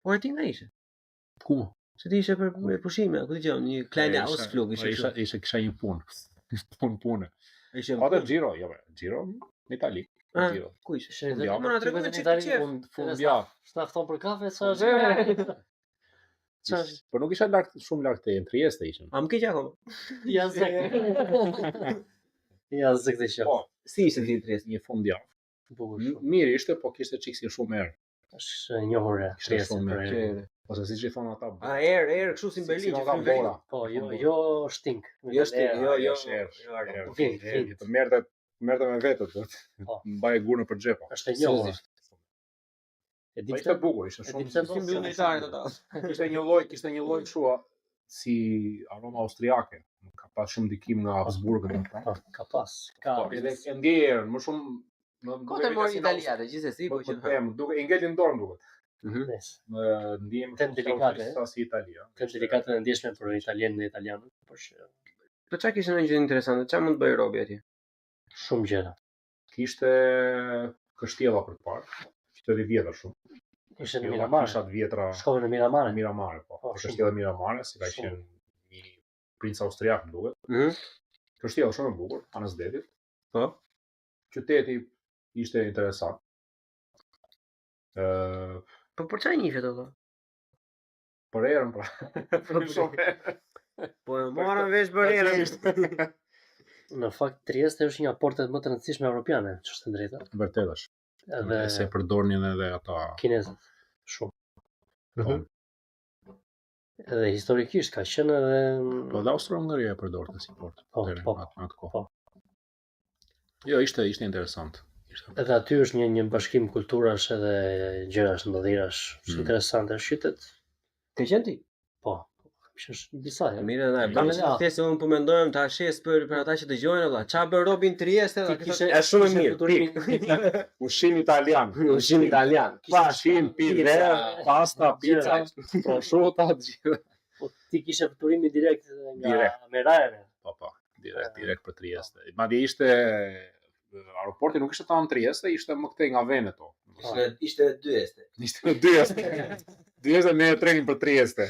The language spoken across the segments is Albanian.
Po ti nga ishe? Ku? Se ti ishe për pushime, ku dëgjon, një kleine Ausflug ishe kisha një punë. Punë. Ishe Po të Giro, jo, Giro në Itali. Giro. Ku ishe? Fundjavë. Më na tregon çfarë Fundjavë. S'na fton për kafe, ç'është? Po nuk isha shumë lart te Trieste ishim. A më keq akoma? Ja zek. Ja zek të shoh. Po, Si ishte ti Trieste? një fundjavë. Bukur shumë. Mirë ishte, po kishte çiksi shumë erë. Është e njohur Kishte Trieste shumë për erë. Ose siç i thon ata. Erë, kështu si në Berlin, që ka bora. Po, jo stink. Jo stink, jo. Erë. Të merrte me vetët. Mbaj gurën për xhepa. Është e njohur. E di Ishte bukur, ishte shumë shumë vullnetare ata. Kishte një lloj kështu si aroma austriake. Ka pas shumë ndikim nga Habsburgët. Ka pas. Ka edhe e ndjer më shumë Kote mori italiane, gjithsesi, po që them, duke i ngelin dorën duket. Nes. Më ndihem Tem delikate. Sa si Italia. Tem delikate dhe ndjeshme për italienë dhe italianët, por që Po çka kishte ndonjë gjë interesante? Çfarë mund të bëj robi atje? shumë gjëra. Kishte kështjella për të parë. Kishte i vjetër shumë. Ishte në Miramare. Kisha të vjetra. Shkove në Miramare. Miramare, po. Po, Kështjella Miramare, si ka qenë një princ austriak, më duket. Mhm. Kështjella shumë e bukur, anës detit. Po. Qyteti ishte interesant. Po për çfarë njifet ato? Për erën pra. Për shumë. Po e morën vesh për erën. Në fakt Trieste është një nga portet më të rëndësishme evropiane, ç'është e drejta. Vërtet është. Edhe Se përdornin edhe ata. kinezët shumë. Po. Edhe historikisht ka qenë edhe Po dhe Austro-Hungaria e përdorte si port. Po, po. Atë kohë. Po. Jo, ishte interesant. edhe aty është një bashkim kulturash edhe gjërash ndodhirash interesante. Qytet. Ke qenë ti? Po. Është disa herë. Mirë, na bëjmë thjesht unë po mendojmë ta shes për ata që dëgjojnë valla. Ç'a bën Robin Trieste dhe është shumë e mirë. Ushqim italian. Ushqim italian. Ushqim, pizza, pasta, pizza, prosciutto, gjithë. Po ti kishe futurimin direkt nga Meraeve. Po, direkt për Trieste. Madje ishte aeroporti nuk ishte tam Trieste, ishte më këtej nga Veneto. Ishte Dyeste. Ishte Dyeste. Dyeste me trenin për Trieste.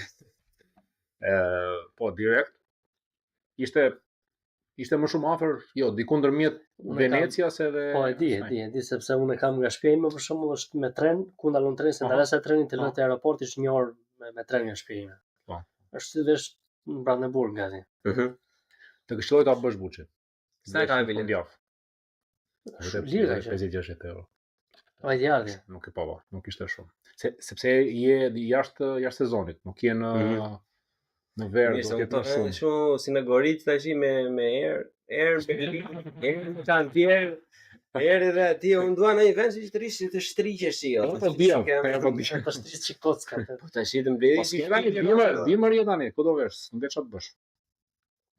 Po direkt ishte më shumë afër, jo, diku ndërmjet Venecias edhe Po e di sepse unë kam nga shtëpia ime për shembull është me tren, ku ndalon treni se ndalesa e trenit të lënë te aeroporti është 1 orë me tren nga shtëpia ime. Po. Është si vesh në Brandenburg gati. Të këshilloj ta bësh buçi. Sa ka bilet? Lira 50-60 euro. Po ideale. Nuk e pa, nuk ishte shumë. Sepse je jashtë sezonit, nuk je në verë, do të jetë shumë. Shumë si në Goriç tash me erë kantier. Erë dhe ti unë dua në një vend që të rish të shtriqesh jo. Po diam. Të shtriç çikocka. Po tash të mbledhësh. Dimër je tani, ku do vesh? Nuk e çfarë të bësh.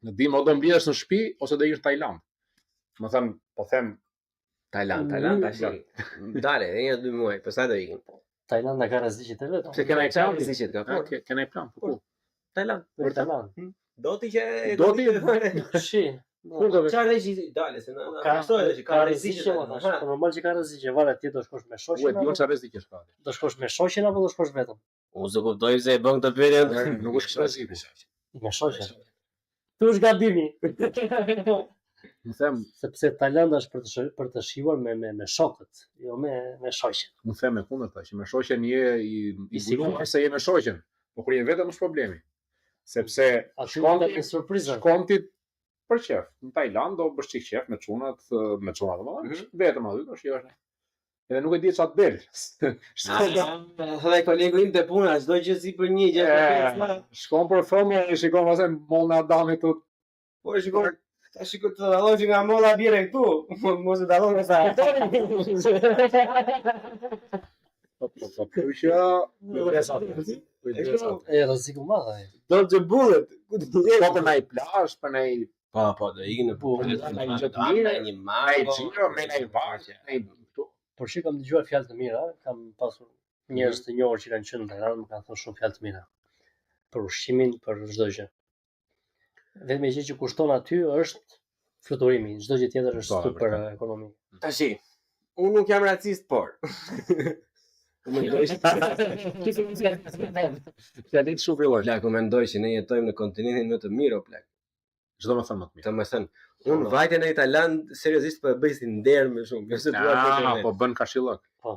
Në dimë do mbledhesh në shtëpi ose do ish në Tajland. Më thënë, po them Tajland tash. Dale, një 2 muaj, pastaj do ikim. Tajlanda ka rreziqet e vet. Pse kena plan rreziqet ka? Po, kena plan, po. Tajland. Për Tajland. Do ti që do ti shi. Ku do çfarë rreziqi? Dale, se na kashtoj që ka rreziqe. Po normal që ka rreziqe, varet ti do shkosh me shoqin. Po di çfarë rreziqe ka. Do shkosh me shoqin apo do shkosh vetëm? Unë s'e kuptoj se e bën këtë pyetje. Nuk është rreziqe. Me shoqin. Tu është gabimi. Më them, sepse Tajlanda është për të shijuar me shokët, jo me shoqen. Më them me kundërta që me shoqen je i sigurt se je me shoqen, po kur je vetëm është problemi. Sepse shkon ti për qef. Në Tajland do bësh çik qef me çunat, domethënë, vetëm aty do shijosh. Edhe nuk e di çfarë del. Edhe kolegu im te puna, çdo gjë si për një gjë. Shkon për fëmijë e shikon pastaj mollën e Adamit tu. Po shikon tash që të dalloj që nga molla bire këtu, mos e dallon sa. Po kjo e rreziku i madh ai. Do të bullet. Po për ndaj plazh, për ndaj po do ikin në punë, një giro, me ndaj vargje. Por që kam dëgjuar fjalë të mira, kam pasur njerëz të njohur që kanë qenë në Tajland, më kanë thënë shumë fjalë të mira. Për ushqimin, për çdo gjë. Vetëm gjë që kushton aty është fluturimi, çdo gjë tjetër është super ekonomik. Tashi, unë nuk jam racist, por Fjalit shumë filloj. Plak, unë mendoj që ne jetojmë në kontinentin më të mirë, o plak. Çdo më thënë më të mirë. Domethënë, unë vajte në Italand seriozisht po e bëj si nder më shumë. Jo se dua të bëj. Po bën kashillok. Po.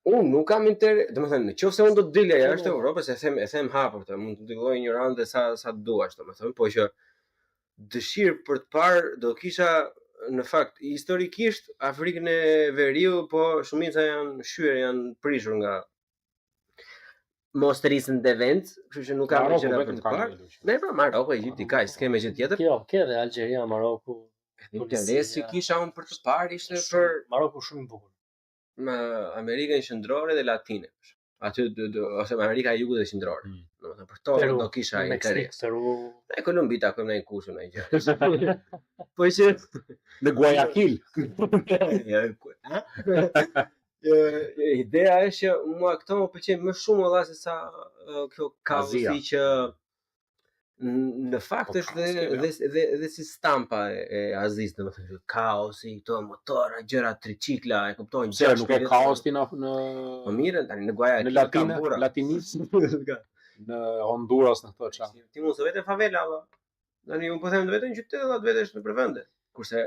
Unë nuk kam domethënë, nëse unë do të dilja jashtë Evropës, e them hapur këtë, mund të lloj ignorante sa duash, domethënë, po që dëshirë për të parë do kisha në fakt historikisht Afrikën e Veriut, po shumica janë shyer, janë prishur nga mos të rrisën të vend, kështu që nuk kam gjëra për të parë. Ne pra Maroko, Egjipti, kaq, s'kemë gjë tjetër. Jo, ke dhe Algjeria, Maroku. Interesi kisha unë për të parë ishte për Maroku shumë i bukur. në Amerikën qendrore dhe latine. Aty ose Amerika e Jugut dhe qendrore. Domethënë për to do kisha interes. Peru. Në Kolumbi takojmë në një kushë në gjë. Po që Në Guayaquil. Ideja është që mua këto më pëlqejnë më shumë valla se sa kjo kaosi që në fakt është dhe si stampa e Azis, domethënë kaosi, këto motora, gjëra tricikla, e kupton Se nuk e kaos ti në Po mirë, tani në Guayaquil në Latinis, në Honduras në këto çfarë. Ti mos vetë favela, valla. Tani unë po them vetëm në qytet, edhe vetësh në përvende. Kurse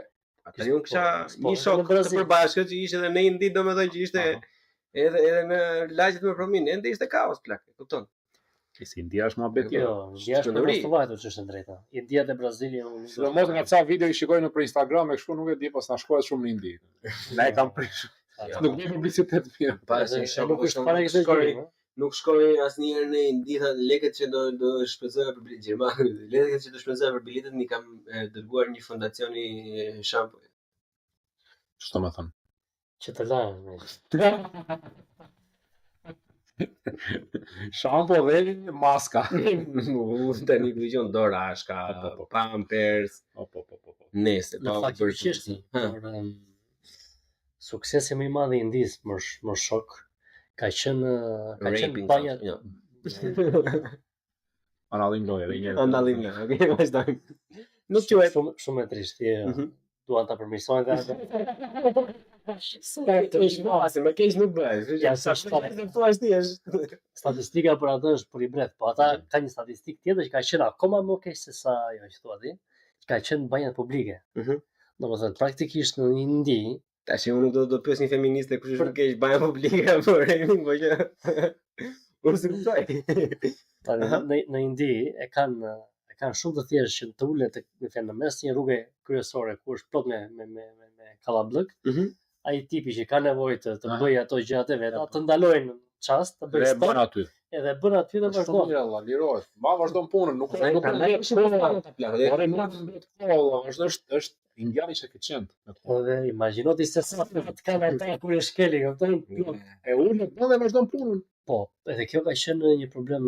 tani unë kisha një shok të përbashkët që ishte edhe në Indi, domethënë që ishte edhe në lagjet më prominente ishte kaos plak, e kupton? Si India është më betje. Jo, India është më vajtur që është drejta. India dhe Brazili unë. Sidomos nga ca video i shikoj në Instagram e kështu nuk e di, pas na shkohet shumë në Indi. Na e kam prish. Nuk bëj publicitet mirë. Nuk është para kësaj gjë. Nuk shkoj asnjëherë në Indi, tha lekët që do shpenzoja për biletë gjermane, lekët që do shpenzoja për biletët mi kam dërguar një fondacioni shampull. Ç'to më thon? Që të lanë. Shampo dhe maska. Tani ku dëgjon dorashka, Pampers. Po. Nese, Në fakt është suksesi më i madh i Indis, më shok, ka qenë banja. Analim loja dhe një. Analim loja, okay, vazhdojmë. Nuk quhet shumë e trishtë. Duan ta përmirësojnë dhe atë. Më keq nuk bëhet. Ja sa statistika për atë është për i bret, po ata kanë një statistikë tjetër që ka qenë akoma më keq se sa ajo që thua ti. Ka qenë banjat publike. Domethënë praktikisht në Indi, tash unë nuk do pyes një feministe kush është më keq banja publike apo remi, po që unë s'e kuptoj. Në Indi e kanë shumë të thjeshtë që të ulet në mes një rruge kryesore ku është plot me kallabllëk. Ai tipi që ka nevojë të bëjë ato gjërat e veta, të ndalojnë çast, të bëjë stop. Edhe bën aty dhe vazhdon. Allah, lirohet. Ma vazhdon punën, nuk është indiani që ke qenë. Edhe imagjino ti se sa të kanë ata kur e shkeli, kupton? E ulet dhe vazhdon punën. Po, edhe kjo ka qenë një problem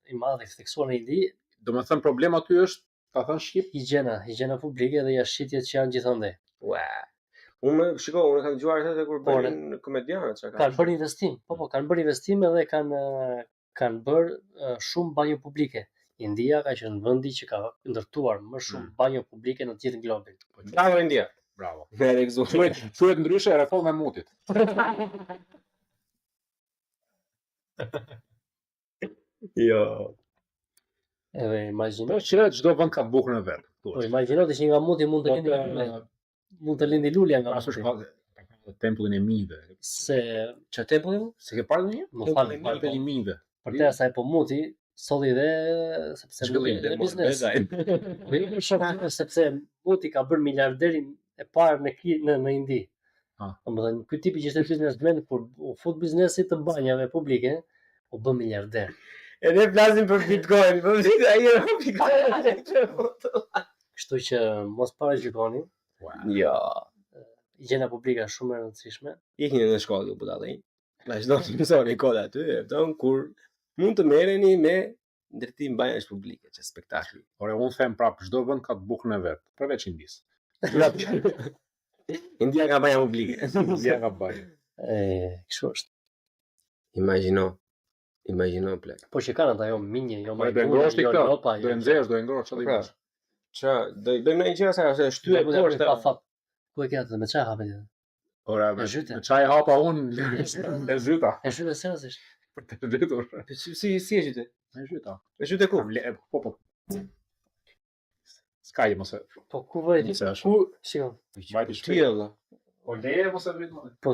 i madh i theksuar në Indi. Domethënë problemi aty është, ka thënë shqip, higjiena publike dhe jashtëqitjet që janë gjithandaj. Unë kam dëgjuar atë kur bënin komedianët çka kanë bërë investim. Po, kanë bërë investim edhe kanë bërë shumë banjo publike. India ka qenë vendi që ka ndërtuar më shumë banjo publike në të gjithë globin. Bravo India. Bravo. Thuhet ndryshe reforma e mutit. Jo. Edhe imagjino që çdo vend ka bukurën e vet. Po imagjino që nga muti mund të lindi lulja nga muti. Tempullin e Mive. Çfarë tempulli? Se ke parë ndonjë? Më fal, tempullin e Mive. Për te asaj po muti solli dhe sepse dhe biznes. Sepse muti ka bërë miliarderin e parë në Indi. Domethënë ky tipi që ishte biznesmen kur u fut biznesi të banjave publike, u bë miliarder. Edhe flasim për Bitcoin, po ai Kështu që mos paragjykoni. Jo. Higjiena publike është shumë e rëndësishme. Ikni në shkollë ju budallë. Vazhdo të mësoni kod aty, don kur mund të merreni me ndërtim banjash publike, që spektakli. Ore unë them prapë çdo vend ka të bukurën e vet, përveç Indis. India ka banja publike. India ka banja. Kështu është. Imagjino plek. Po që kanë ata jo minje, jo më. Do e nxjesh, do e ngrosh çfarë bësh. Do bëjmë një gjë sa shtyhet poshtë. Ku e ke atë me çfarë hapet? Ora, E zhyte. me çaj hapa unë e zhyta. E zhyte seriozisht. Për të zhytur. Si e qyte? E zhyta. E qyte ku? Po. Ska i mos e. Po ku vajti? Se është. Ku, shikon. Vajti Ti shpejt. valla. O leje mos e vrit më. Po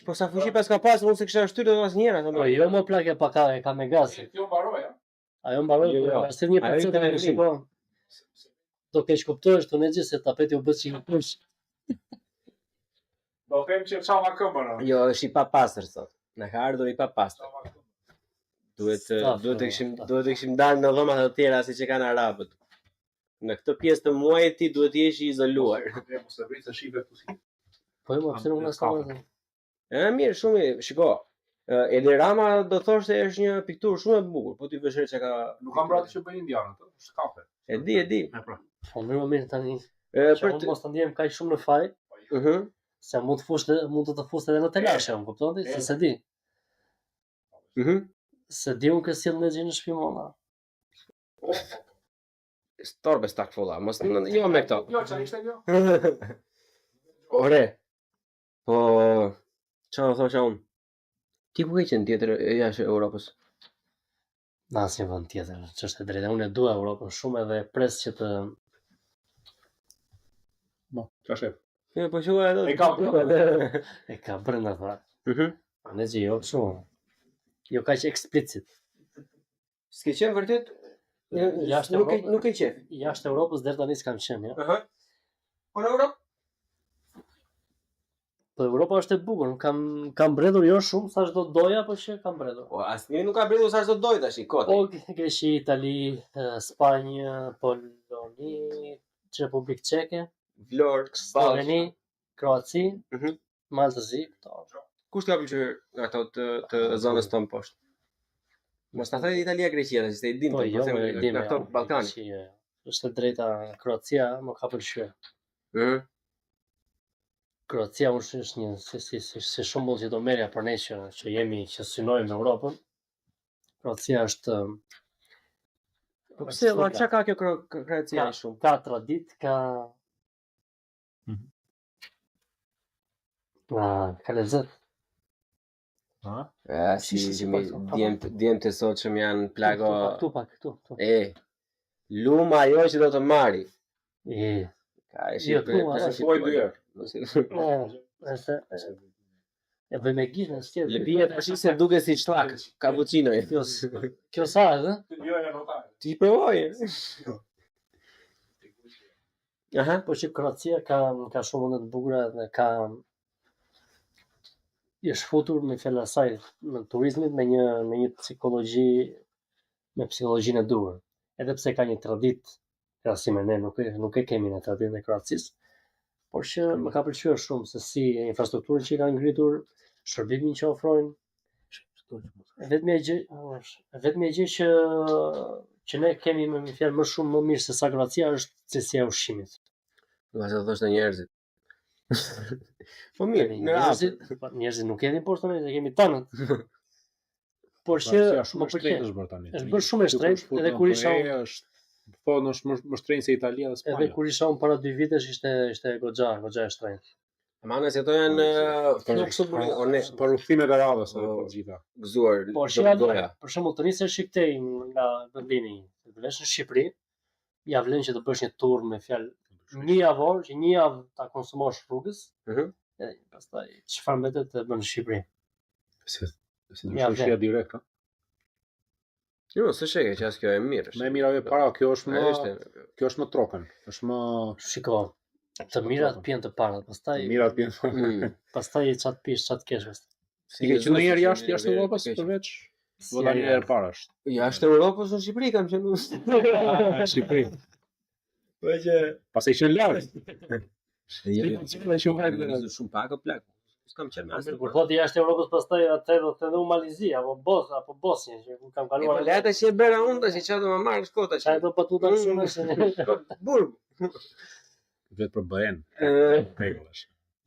Po sa fuqi pas ka pas, unë se kisha shtyr edhe asnjëra. po jo më plakë pa ka me gaz. Kjo mbaroj, a? Ajo mbaroi, Jo. është 1% e shikon. Do keq kuptohesh tonë gjë se tapeti u bë si një push. Do them që çava këmbën. Jo, është i papastër sot. Na ka ardhur i papastër. Duhet të kishim dalë në dhomat e tjera siç e kanë arabët. Në këtë pjesë të muajit ti duhet të jesh i izoluar. Mos e vrit se shive këtu si. Po jo, pse nuk na stava. Mirë, shumë mirë. Shiko. Edi Rama do thoshte është një pikturë shumë e bukur, po ti vesh që ka Nuk kam bratë që bëjnë indianët, është kafe. E di. Po mirë tani. Për Mos të ndihem kaq shumë në faj, se mund të fush edhe në telashe, më kupton ti? Se di. Se di unë kësjell në gjë në shtëpi mona. Storbe stak folla, mos jo me këto. Jo, çfarë ishte kjo? Ore. Po çfarë thosha unë? Ti ku ke qenë tjetër jashtë Europës? Në asnjë vend tjetër, ç'është e drejtë. Unë e dua Europën shumë edhe pres që të Çfarë shef? Jo, po shua ato. e ka brenda fare. Ne që jo shumë. Jo kaq eksplicit. S'ke qenë vërtet? Jashtë Nuk e qef. Jashtë Europës deri tani s'kam qenë, jo. Po në Europë? Po Europa është e bukur, kam mbredhur jo shumë sa çdo doja, po që kam mbredhur. Po asnjëri nuk ka bërë sa çdo doj tash i kot. Po Greqi, Itali, Spanjë, Poloni, Republikë Çeke, Vlorë, Sloveni, Kroaci, Maltëzi, këto. Kush t'ka pëlqyer nga ato të zonës tonë poshtë? Mos ta thënë Italia, Greqia, se e dim Po jo, e dim. nga ato Ballkani. Është e drejta Kroacia, më ka pëlqyer. Kroacia është një si shembull që do merja për ne që që synojmë në Europën. Kroacia është Po pse çka ka kjo Kroacia shumë? Ka traditë, ka lezet. Djemë të sotshëm janë plago. Këtu. Luma ajo që do të marri. Ka e bëj me gishtë në stjetë. Lëpia tash se duke si shlak, cappuccino. Kjo sa edhe? Ti provoj. Po që Kroacia ka shumë vende të bukura dhe ka i shfutur me fjalë saj në turizmit me një me psikologjinë e duhur. Edhe pse ka një traditë krahasim me ne, nuk e kemi në traditën e Kroacisë, por që më ka pëlqyer shumë se si infrastrukturën që kanë ngritur, shërbimin që ofrojnë. Vetëm gjë që ne kemi me fjalë më shumë më mirë se sa Kroacia është cilësia e ushqimit. Nga se thoshte njerëzit. Po mirë, njerëzit nuk kemi portonet, kemi tanët. Por që më pëlqen. Është bërë shumë e shtrenjtë edhe kur isha po është më shtrenjtë se Italia dhe Spanja. Edhe kur isha unë para 2 vitesh ishte goxha e shtrenjtë. Amana se ato janë për udhimet e radhës edhe të gjitha. Gëzuar. Po shija, për shembull të nisësh këtej nga Berlini, të vlesh në Shqipëri, ja vlen që të bësh një tur me fjalë një javë, që një javë ta konsumosh rrugës. Edhe pastaj çfarë mbetet të bën në Shqipëri. Se nuk është shija direkt, ha? Jo, s'e shege që as kjo e mirë. Më e mira para, kjo është më trokën. Është më shiko, të mirat pjen të parat, pastaj mirat pjen. Pastaj çat pish, çat kesh. Si ke qenë ndonjëherë jashtë Europës përveç votanier parash? Jashtë Europës në Shqipëri kam qenë në Shqipëri. Po që pastaj qenë larg. Shumë pak o plak. S'kam qenë me asnjë. Kur thotë jashtë Europës, pastaj atë do të thënë Malizi apo Bosnjë, që ku kam kaluar. Po leta që e bëra unë tash çfarë do më marr shkota që. Çfarë do patuta shumë burg. Vetë për BN. Pegullash.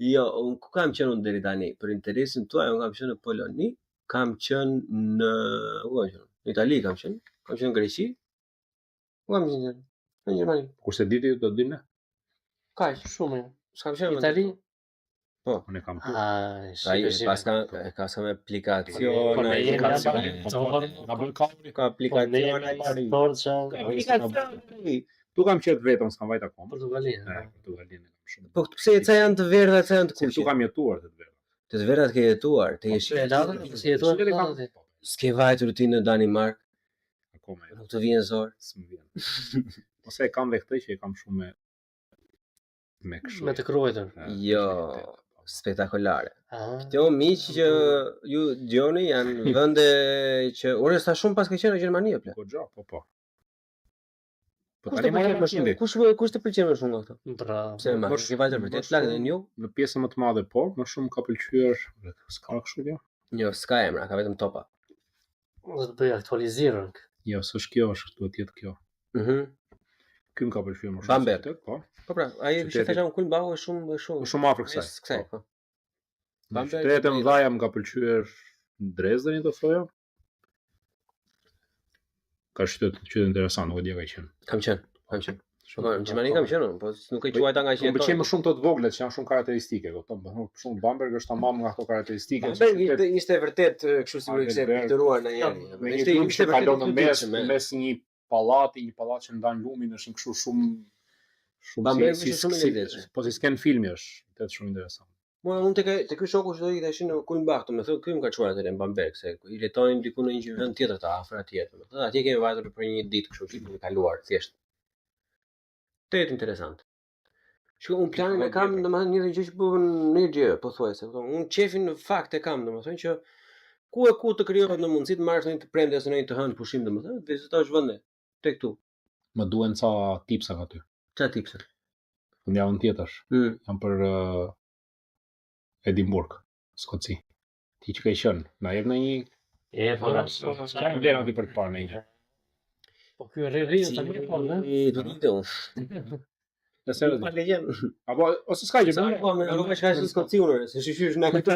Jo, unë ku kam qenë unë deri tani? Për interesin tuaj, unë kam qenë në Poloni, kam qenë në Itali, kam qenë në Greqi. Ku kam qenë? Në Gjermani. Kurse diti do dim ne? Kaq, shumë. S'kam qenë. Itali. Po. Unë kam tu. Ai ka sa me aplikacione, Ka bën kauri. ka aplikacione. Tu kam qetë vetëm, s'kam vajt akoma. Portugalinë. Portugalinë kam shumë. Po pse ca janë të verdha, ca janë të Tu kuqe? kam jetuar të vetë. Të verdhat ke jetuar, te jesh. Si jetuar ti? S'ke vajtur ti në Danimark, Akoma nuk të vjen zor. s'më vjen. Ose e kam dhe këtë që e kam shumë me kështu. Me të kruajtur. Jo, spektakolare. Ah. Këto miq që ju dëgjoni janë vende që ore sa shumë pas ke qenë në Gjermani apo? Goxha, po. Po Kush tani të më pëlqen më shumë? Kush të pëlqen më shumë nga këto? Pra, Pse më ke vajtur për të plakën e një? Në pjesën më të madhe po, më shumë ka pëlqyer s'ka kështu jo. Jo, s'ka emra, ka vetëm topa. do të bëj aktualizirën. Jo, s'është kjo, është duhet të jetë kjo. Ky më ka pëlqyer më shumë. Bamberg. Po. Po pra, ai që thashëm Kulmbau është shumë Shumë afër kësaj. Kësaj, po. Bamberg. Qytetet e mëdha më ka pëlqyer Dresdeni do thoja. Ka qytet interesant, nuk e di ka qenë. Kam qenë. Po në Gjermani kam qenë, po nuk e quajta nga që Më pëlqen më shumë të voglet që janë shumë karakteristike, kupton? Për shumë Bamberg është tamam nga ato karakteristike. Bamberg ishte vërtet kështu si kishte përfituar në një. Ishte kalon në mes një pallati, një pallat që ndan lumin, është një kështu shumë Bamberg është shumë i lezetshëm. Po si sken filmi është shumë interesant. Mua unë te ky shoku që do i tashin në Kulmbach, më thonë ky më ka çuar atë në Bamberg se i letonin diku në një vend tjetër të afër atje, domethënë atje kemi vajtur për një ditë kështu që kemi kaluar thjesht. Tet interesant. Shko unë planin e kam domethënë një gjë që bëhen në një gjë, pothuajse, unë çefin në fakt e kam domethënë që ku të krijohet në mundësi të marrësh një të premte ose një të hënë pushim domethënë, vizitosh vende tek këtu. Më duhen ca tipsa aty. Çfarë tipse? Në javën tjetër. Jam për Edinburgh, Skoci. Ti që ka qenë, na jep në një po. Çfarë vlen aty për të parë një? Po ky rri tani po, ne? Do të ditë. Nëse Pa legjend. apo ose s'ka gjë. Po, nuk është kaq Skoci unë, se shqysh na këtu.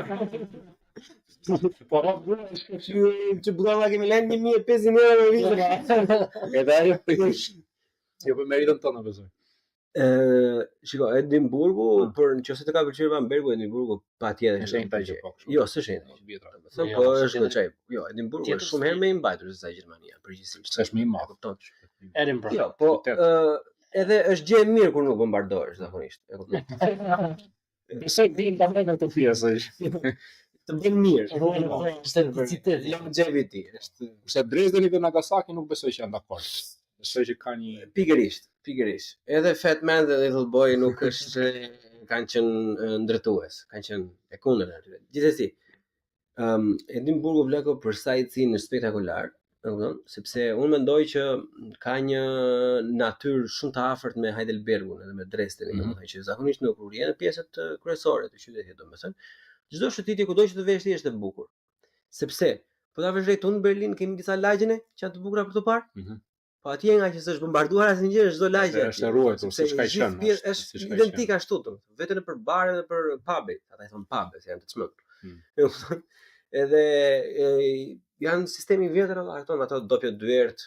Po, Që budalla kemi lënë 1500 euro në vit. edhe ajo jo për meritën tonë besoj. Shiko, Edinburgu, për nëse të ka pëlqyer Bambergu, Edinburgu patjetër Është një gjë po. Jo, s'është një vjetra. Thënë po është goçaj. Jo, Edinburgu është shumë herë më i mbajtur se sa Gjermania, përgjithsisht. S'është më i madh. Kupton? Edinburgh. Jo, po edhe është gjë e mirë kur nuk bombardohesh zakonisht, e kupton? Besoj din Bamberg të pjesë. Të bën mirë. Stabilitet. Longevity është Se Dresdeni dhe Nagasaki nuk besoj që janë dakord. Besoj që ka një pikërisht. Edhe Fat Man dhe Little Boy nuk është kanë qenë ndërtues, kanë qenë e kundërt aty. Gjithsesi, Edinburgu vleko për sightseeing është spektakolar, e kupton? Sepse unë mendoj që ka një natyrë shumë të afërt me Heidelbergun edhe me Dresdenin, domethënë që zakonisht nuk urien në pjesët kryesore të qytetit, domethënë çdo shëtitje kudo që të vesh ti është e bukur. Sepse po ta vesh drejt unë në Berlin kemi disa lagjene që janë të bukura për të parë. Po atje nga që s'është bombarduar asnjë gjë, çdo lagje është e ruajtur, siç ka qenë. Është identik ashtu domethënë, vetëm në për bare dhe për pube, ata i thon pube, se janë të çmend. Edhe janë sistemi i vjetër ato dopje dyert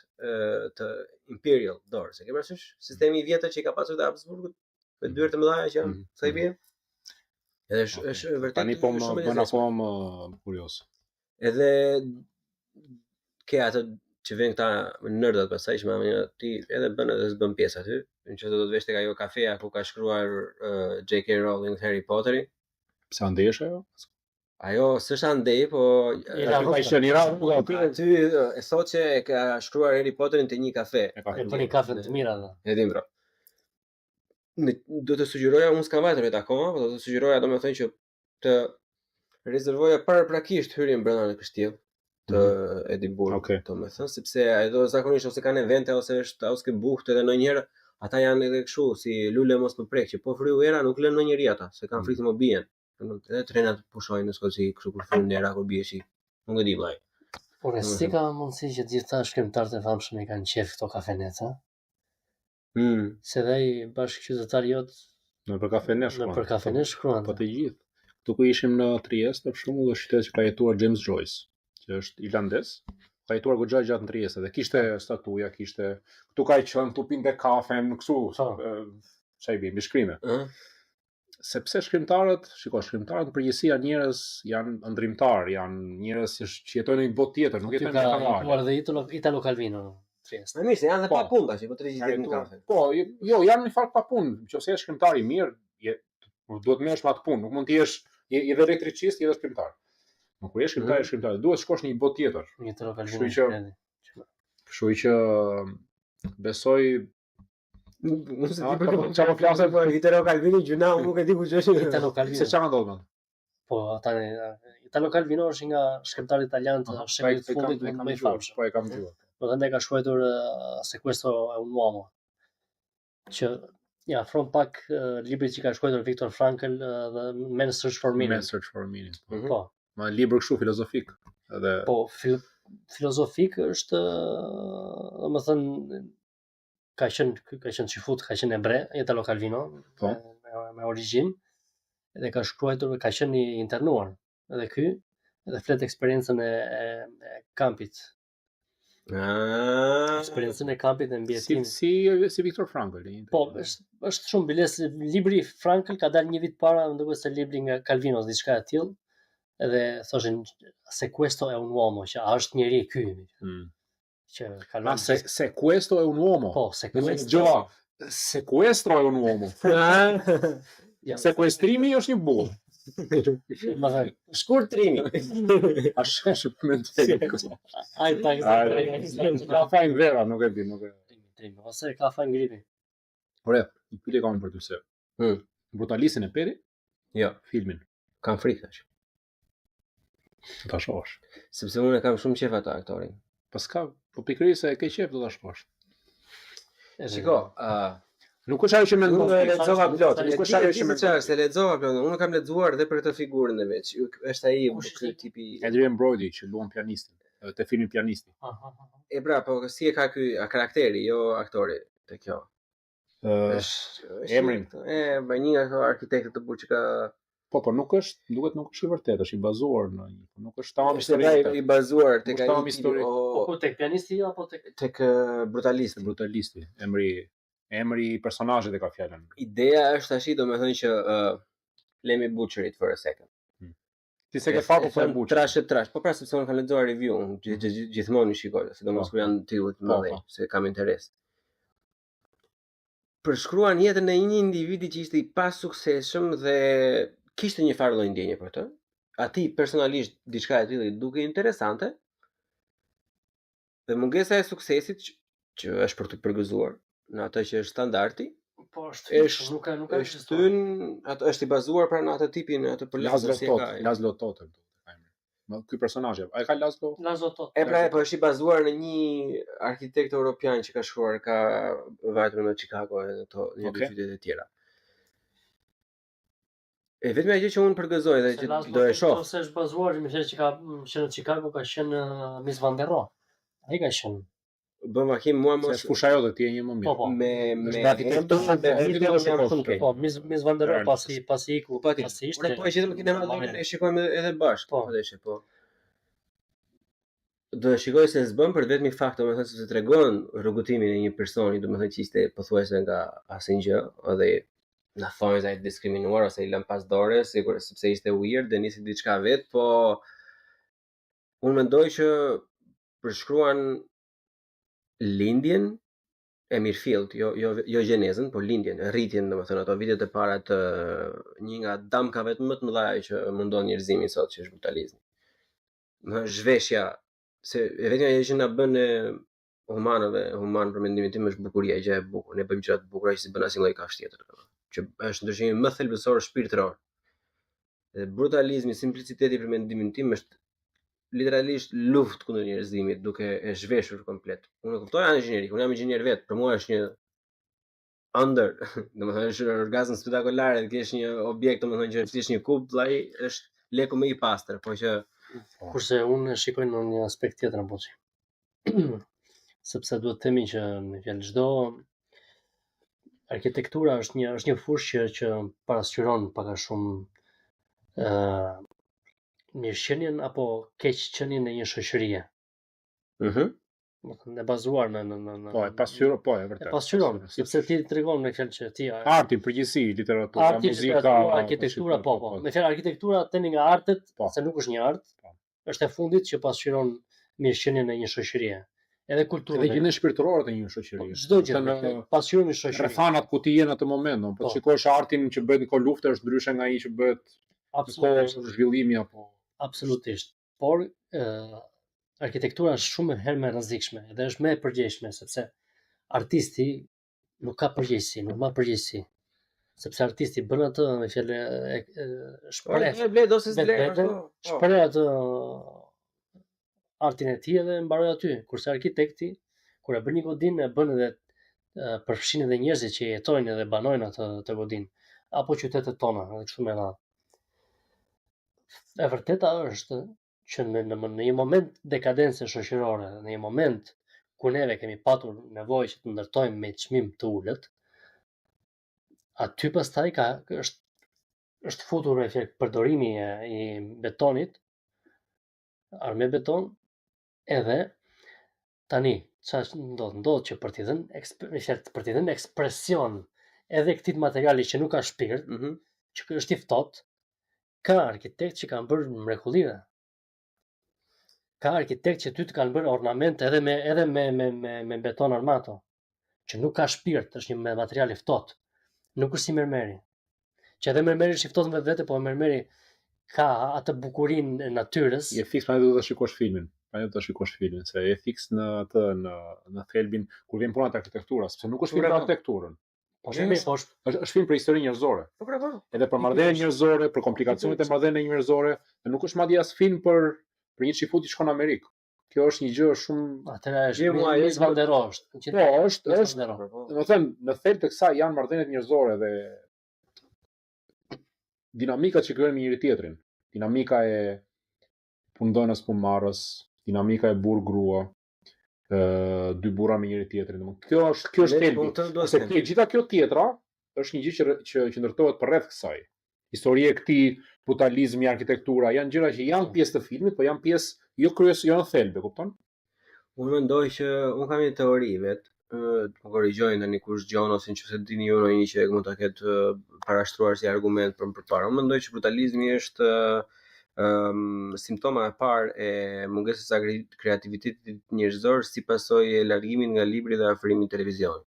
të Imperial Doors, e ke parasysh? Sistemi i vjetër që i ka pasur te Habsburgut, me dyert të mëdha që janë, sa i bie? Edhe është vërtet tani po më bën akoma kurioz. Edhe ke atë që vjen këta nërdat pastaj që më ti edhe bën edhe s'bën pjesë aty, nëse do të vesh tek ajo kafeja ku ka shkruar J.K. Rowling Harry Potteri. Pse andesh ajo? Ajo s'është andej, po ka qenë i rrugë aty. Aty e thotë që ka shkruar Harry Potterin te një kafe. E bëni kafe të mira ata. E dim bro. Do të sugjeroja, unë s'kam vajtur akoma, po do të sugjeroja domethënë që të rezervoja paraprakisht hyrjen brenda në kështjell të Edinburgh, domethënë sepse ajo zakonisht ose kanë evente ose është ausgebucht edhe ndonjëherë ata janë edhe kështu si lule mos më prek që po fryu era nuk lën ndonjëri ata se kanë frikë të më bien. Edhe trenat pushojnë në Skoci kështu kur fryn era kur bie shi. Nuk e di vllai. Por si ka mundësi që të gjithë shkrimtarët e famshëm i kanë qef këto kafenet, ha? Se dhe i bashkëqytetar jot në për kafenet shkruan. Po të gjithë. Këtu ku ishim në Trieste, për shembull, është qytet që ka jetuar James Joyce, që është irlandez. Ka jetuar goxha gjatë në Trieste dhe kishte statuja, këtu ka qenë, këtu pinte kafe, kështu, çai bie, me shkrime. sepse shkrimtarët në përgjithësi janë njerëz, janë ëndrimtar, janë njerëz që jetojnë në një botë tjetër, nuk jetojnë në kanale. Ka dhe Italo Calvino në Trieste. Më mirë, janë dhe pa punë tash, po 300 në kafe. Po, jo, janë në fakt pa punë. Nëse je shkrimtar i mirë, duhet të merresh me atë punë, nuk mund të jesh je dhe elektricist, je dhe shkrimtar. Nuk kur je shkrimtar, duhet të shkosh në një botë tjetër. Italo Calvino. Kështu që besoj Nuk se ti çfarë flasë për Italo Calvino gjuna, unë nuk e di ku është. Italo Calvino. Se çfarë ndodh? Po, tani Italo Calvino është nga shkrimtarët italianë të shekullit të fundit më i famshëm. Po e kam dëgjuar. Do të ka shkruar Sequestro e un uomo. Që ja afron pak librit që ka shkruar Viktor Frankl dhe Man's Search for Meaning. Po. Ma libër kështu filozofik. Edhe po, filozofik është, domethënë ka qenë çifut, ka qenë ebre, Italo Calvino, me origjinë, dhe ka shkruar, ka qenë i internuar. Edhe ky, edhe flet eksperiencën e kampit. Eksperiencën e kampit dhe mbijetimit. Si Viktor Frankl. Po, është shumë biles. Libri Frankl ka dalë një vit para, ndoshta se libri nga Calvino, diçka e tillë. Edhe thoshin Sequestro è un uomo, që është njeri ky. Që kalon Sequestro è un uomo. Po, Sequestro è un uomo. Sequestrimi është një burr. Shkurtrimi. A shesh me të. Ai ta. Ka fajin vera, nuk e di, nuk e di. Ose ka fajin gripi. Ore, i pyetje kam për ty se. Brutalistin e peri? Jo, filmin. Kam frikë tash. Ta shohësh. Sepse unë kam shumë qejf atë aktorin. Po s'ka, po pikërisht se ke qejf do ta shkosh. Shiko, nuk është ajo që mendon. Unë lexova plot, nuk është ajo që mendon. Se lexova plot, unë kam lexuar edhe për këtë figurën e vet. Është ai ky tipi Adrian Brody që luan pianistin, te filmi Pianisti. E bra, po si e ka ky karakteri, jo aktori te kjo. Emrin. Një nga ato arkitektët të burr që ka. Po, nuk është, duket nuk është i vërtetë, është i bazuar në një, nuk është tamam historik. Është i bazuar tek ai histori. Po tek Pianisti apo tek Brutalisti. Emri i personazhit e ka fjalën. Ideja është tash, domethënë që let me butcher it for a second. Ti se ke faqe po e butcher. Trash. Po pra sepse unë kam lexuar review, gjithmonë i shikoj, sidomos kur janë titullet të mëdhenj, se kam interes. Përshkruan jetën e një individi që ishte i pasuksesshëm dhe kishte një farë lloj ndjenje për të. Ati personalisht diçka e tillë i duke interesante. Dhe mungesa e suksesit që është për të përgëzuar në atë që është standardi. Po nuk ka shtyn, atë është i bazuar pra në atë tipin, atë për Laszlo Toth. Ky personazh, ai ka Laszlo Toth. E pra, po është i bazuar në një arkitekt europian që ka shkruar, ka vajtur në Chicago e në një qytete të tjera. E vetëm ajo që unë përgëzoj dhe që do e shoh. Ose është bazuar në që ka qenë në Chicago, ka qenë Miss Van der Rohe. Ai ka qenë. Bëm hakim mua mos. Se fusha jote ti je një më mirë. Po. Me arkitekturën. Po, Miss Van der Rohe pasi iku, pasi ishte. Po e gjetëm kinematografin e shikojmë edhe bashkë. Po. Do e shikoj se s'bën për vetëm fakt, domethënë se tregon rrugëtimin e një personi, domethënë që ishte pothuajse nga asnjë edhe na thonë se ai diskriminuar ose i lëm pas dore, sigurisht sepse ishte weird dhe nisi diçka vet, po unë mendoj që përshkruan lindjen e Mirfield, jo gjenezën, po lindjen, rritjen, domethënë ato vitet e para të një nga damkave më të mëdha që mundon njerëzimi sot, që është brutalizmi. Në zhveshja se e vetëm ajo që na bën human për mendimin tim është bukuria, gjë e bukur. Ne bëjmë gjëra të bukura që si bën asnjë lloj kafsh tjetër. Që është ndryshimi më thelbësor shpirtëror. Dhe brutalizmi, simpliciteti për mendimin tim është literalisht luftë kundër njerëzimit, duke e zhveshur komplet. Unë kuptoj anë inxhinierik, unë jam inxhinier vet, për mua është një domethënë është orgazm spektakolar, të kesh një objekt, domethënë që është një kub, vllai, është leku më i pastër, po që kurse unë shikoj në një aspekt tjetër apo çi. Sepse duhet të themi që në fjalë çdo arkitektura është një fushë që parasqyron pak a shumë mirëqenien apo keqqenien e një shoqërie. e bazuar në Po, e pasqyron, po, e vërtet. E pasqyron, sepse ti tregon me fjalë që ti arti, përgjithësi, literatura, muzika, arkitektura, po. Me fjalë arkitektura tani nga artet, se nuk është një art, është e fundit që pasqyron mirëqenien e një shoqërie. Edhe kulturën. Edhe gjendjen shpirtërore të një shoqërie. Çdo gjë pasqyron një shoqëri. Rrethanat ku ti je në atë moment, po shikosh artin që bëhet në kohë lufte është ndryshe nga ai që bëhet në zhvillimi apo absolutisht. Por arkitektura është shumë herë më e rrezikshme dhe është më e përgjegjshme sepse artisti nuk ka përgjegjësi, nuk ma përgjegjësi. Sepse artisti bën atë me fjalë shpreh atë artin e tij dhe mbaroi aty. Kurse arkitekti kur e bën një godinë e bën edhe përfshin edhe njerëzit që jetojnë dhe banojnë atë godinë apo qytetet tona, edhe kështu me radhë. E vërteta është që në një moment dekadence shoqërore, në një moment ku neve kemi patur nevojë që të ndërtojmë me çmim të ulët, aty pastaj është futur efekt përdorimi i betonit, armë beton, edhe tani çfarë ndodh që për t'i dhënë ekspresion edhe këtij materiali që nuk ka shpirt, që është i ftohtë, ka arkitekt që kanë bërë mrekullira. Ka arkitekt që ty të kanë bërë ornament edhe me beton armato, që nuk ka shpirt, është një material i ftohtë. Nuk është si mermeri. Që edhe mermeri është i ftohtë vetë, po mermeri ka atë bukurinë e natyrës. Je fiks pa duhet të shikosh filmin. Se je fiks në atë në thelbin kur vjen puna te arkitektura, sepse nuk është film për arkitekturën. Është film për historinë njerëzore. Edhe për marrëdhënie njerëzore, për komplikacionet e marrëdhënieve njerëzore, dhe nuk është madje as film për një çifut që shkon në Amerikë. Kjo është një gjë shumë atëra është Vanderosh. Po, është, domethënë, në thelb të kësaj janë marrëdhëniet njerëzore dhe dinamikat që krijojnë me njëri tjetrin. Dinamika e punëdhënës punëmarrës, dinamika e burr grua, dy burra me njëri tjetrin. Kjo është thelbi. Se gjitha kjo tjetra është një gjë që ndërtohet përreth kësaj. Historia e këtij brutalizmi, arkitektura, janë gjëra që janë pjesë të filmit, po janë pjesë jo kryesore, jo në thelb, e kupton? Unë mendoj që unë kam një teori vet, të më korrigjojnë tani kush dëgjon ose nëse dini ju ndonjë që mund ta ketë parashtruar si argument për përpara. Unë mendoj që brutalizmi është simptoma e parë e mungesës së kreativitetit njerëzor si pasojë e largimit nga libri dhe afrimit televizionit.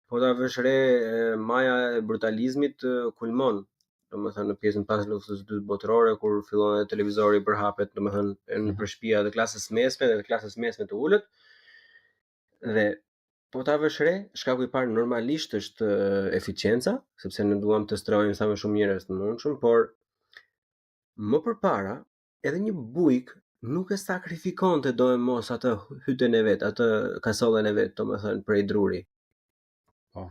Po ta vësh re maja e brutalizmit kulmon, domethënë në pjesën pas luftës së dytë botërore kur fillon edhe televizori përhapet, domethënë në përshpia të klasës mesme dhe të klasës mesme të ulët. Dhe po ta vësh re, shkaku i parë normalisht është eficienca, sepse ne duam të strojmë sa më shumë njerëz të mundshëm, por më përpara edhe një bujk nuk e sakrifikonte domos atë hytën e vet, atë kasollën e vet, domethënë prej druri.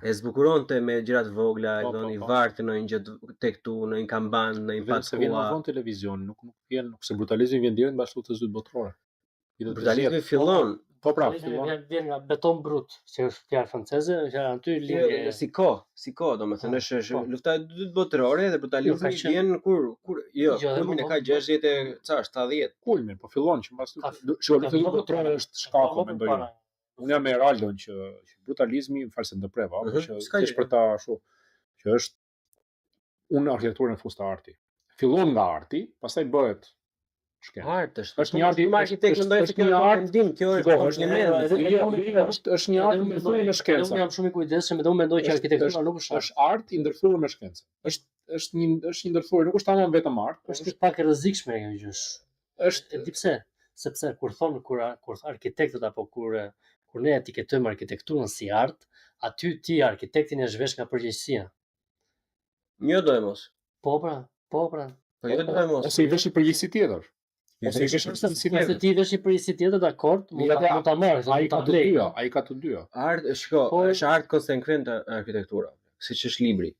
E zbukuronte me gjërat vogla, i vartë në një gjë tek tu, në një kamban, në një patkua. Se vjen në televizion, nuk vjen, se brutalizmi vjen direkt mbas luftës së dytë botërore. Brutalizmi fillon, vjen nga beton brut, që është fjalë franceze, që aty lidhje si kohë, domethënë është lufta e dytë botërore dhe brutalizmi vjen kur kulmin e ka 70. Kulmin, po fillon që mbas lufta e dytë botërore është shkaku, mendoj unë. Unë jam me Raldon që brutalizmi, më falë se ndërpreva, që është për ta ashtu, që është unë arkitekturën e fus të arti. Fillon nga arti, pastaj bëhet shkencë. Art është një arti, arkitektë mendoj se kjo është një mend. Është një art ndërthurur me shkencë. Unë jam shumë i kujdesshëm dhe unë mendoj që arkitektura nuk është art i ndërthurur me shkencë. Është një ndërthurje, nuk është tamam vetëm art, është pak e rrezikshme kjo gjë. Është di pse? Sepse kur arkitektët apo kur ne etiketojmë arkitekturën si art, aty ti arkitektin e zhvesh nga përgjegjësia. Jo do e mos. Po pra. Po jo do e mos. Ose i vesh i përgjegjësi tjetër. Ose i vesh ti vesh i përgjegjësi tjetër, dakord, mund ta marrësh, ai ka të dyja. Art, shiko, është art konsekvent arkitektura, siç është libri.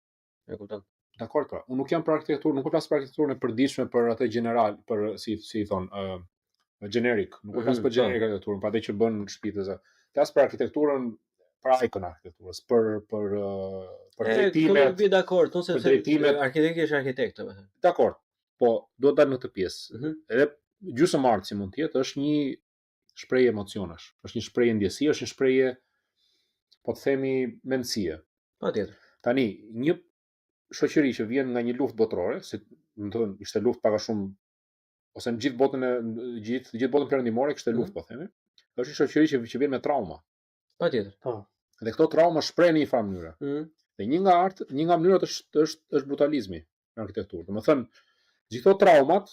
E kupton? Dakord pra. Unë nuk jam për arkitekturë, nuk flas për arkitekturën e përditshme, për atë general, për si i thon, generic, nuk flas për generic arkitekturën, për atë që bën shtëpitë. Flas për arkitekturën, për ikon arkitekturës, për drejtimet. Jam dakord, unë se arkitekti është arkitekt, domethënë. Dakord. Po, do të dalë në këtë pjesë. Edhe gjysmë art si mund të jetë është një shprehje emocionesh. Është një shprehje ndjesie, është një shprehje, po të themi, mendësie. Patjetër. Tani, një shoqëri që vjen nga një luftë botërore, si do të thonë ishte luftë pak a shumë ose në gjithë botën gjithë botën perëndimore kishte luftë, po themi. Është një shoqëri që vjen me trauma. Patjetër. Po. Dhe këto trauma shprehen në një farë mënyre. Dhe një nga mënyrat është brutalizmi në arkitekturë. Domethënë, gjithë këto traumat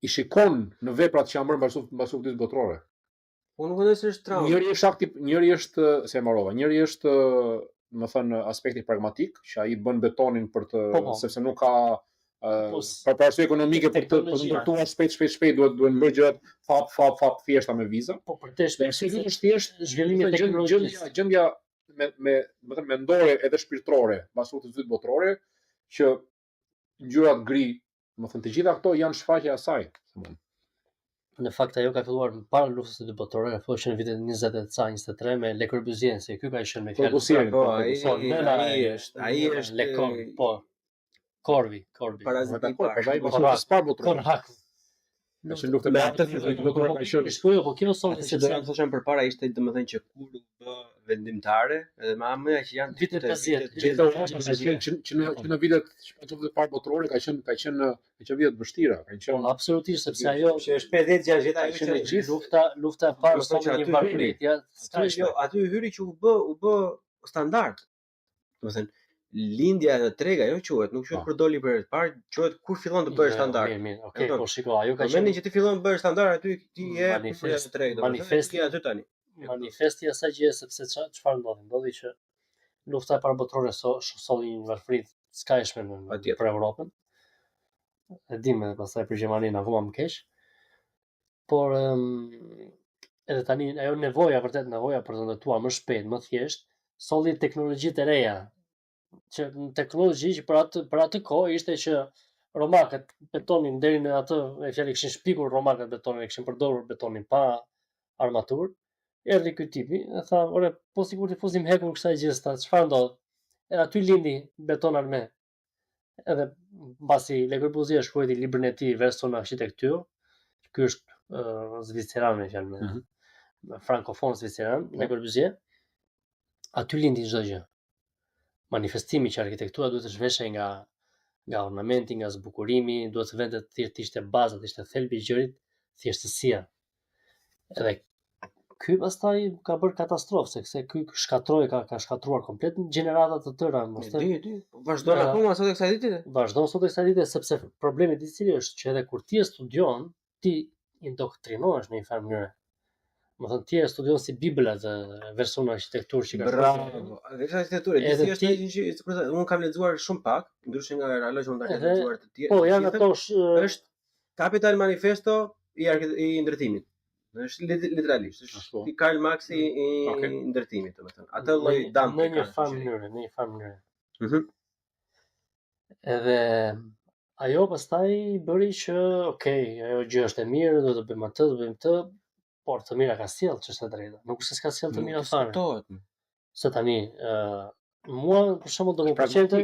i shikon në veprat që janë bërë mbas luftës botërore. Unë nuk mendoj se është traumë. Njëri është se marrova, njëri është, domethënë, aspekti pragmatik, që ai bën betonin për të sepse nuk ka për arsye ekonomike për të ndërtuar shpejt duhet bërë gjërat fap thjeshta me viza. Po për të shpejtë është thjesht zhvillimi i teknologjisë. Gjendja mendore edhe shpirtërore pas luftës botërore që ngjyrat gri, domethënë të gjitha këto janë shfaqje e asaj. Në fakt ajo ka filluar para luftës së dytë botërore, që në vitet 20-23 me Le Corbusier, se ky ka qenë me fjalë. Po, ai është Le Corbusier, po. Corvi. Paraziti parë. Në luftë me atë botërore ka qenë. Shkruaj, po kjo son se do të thoshëm përpara ishte domethënë që kur u bë vendimtare, edhe më amë që janë vitet 50, që në vitet e parë botërore ka qenë vitet vështira, kanë qenë absolutisht sepse ajo që është 50-60 ajo që gjithë lufta e parë solli një varfrit, ja, aty hyri që u bë standard. Domethënë lindja në treg ajo quhet, nuk quhet kur doli për herë të parë, quhet kur fillon të bëhesh standard. Mirë, okay, po shiko, ajo ka qenë. Momentin që ti fillon të bëhesh standard, aty ti je në treg, manifesti aty tani. Manifesti asaj gjë sepse çfarë ndodhi? Ndodhi që lufta e parë botërore solli një varfrit skajshme për Europën. E dimë pastaj për Gjermaninë akoma më keq. Por edhe tani ajo nevoja për të ndërtuar më shpejt, më thjesht, solli teknologji të reja. Që teknologji që për atë kohë ishte që romakët betonin deri në atë, me fjalë kishin shpikur romakët betonin, kishin përdorur betonin pa armaturë. Erdhi ky tipi, e tha, "Ore, po sikur të fusim hekun kësaj gjës, çfarë ndodh?" Edhe aty lindi beton arme. Edhe mbasi Le Corbusier shkruajti librin e tij Version Architecture, ky është zviceran me fjalë me frankofon zviceran, Le Corbusier. Aty lindi çdo gjë. Manifestimi që arkitektura duhet të zhveshej nga ornamenti, nga zbukurimi, duhet të vendet të ishte baza, të ishte thelbi i gjërit, thjeshtësia. Edhe ky pastaj ka bërë katastrofë, se ky shkatroi, ka shkatruar komplet gjenerata të tëra, mos të vazhdon akoma sot e kësaj dite? Vazhdon sot e kësaj dite sepse problemi i cili është që edhe kur ti e studion, ti indoktrinohesh në një farë mënyrë. Më thënë tjerë studion si Bibla dhe version arkitekturë që ka shumë. Bravo, version arkitekturë, unë kam lexuar shumë pak, ndryshe nga Rallosh, unë kam lexuar të tjerë. Po, janë ato është Capital Manifesto i ndërtimit. Është literalisht, është Karl Marx i ndërtimit, domethënë. Atë lloj dam në një farë mënyrë. Edhe ajo pastaj bëri që, ajo gjë është e mirë, do të bëjmë atë, por të mira ka sjell ç'është e drejta. Nuk se s'ka sjell të mira fare. Se tani mua për shembull do të më pëlqente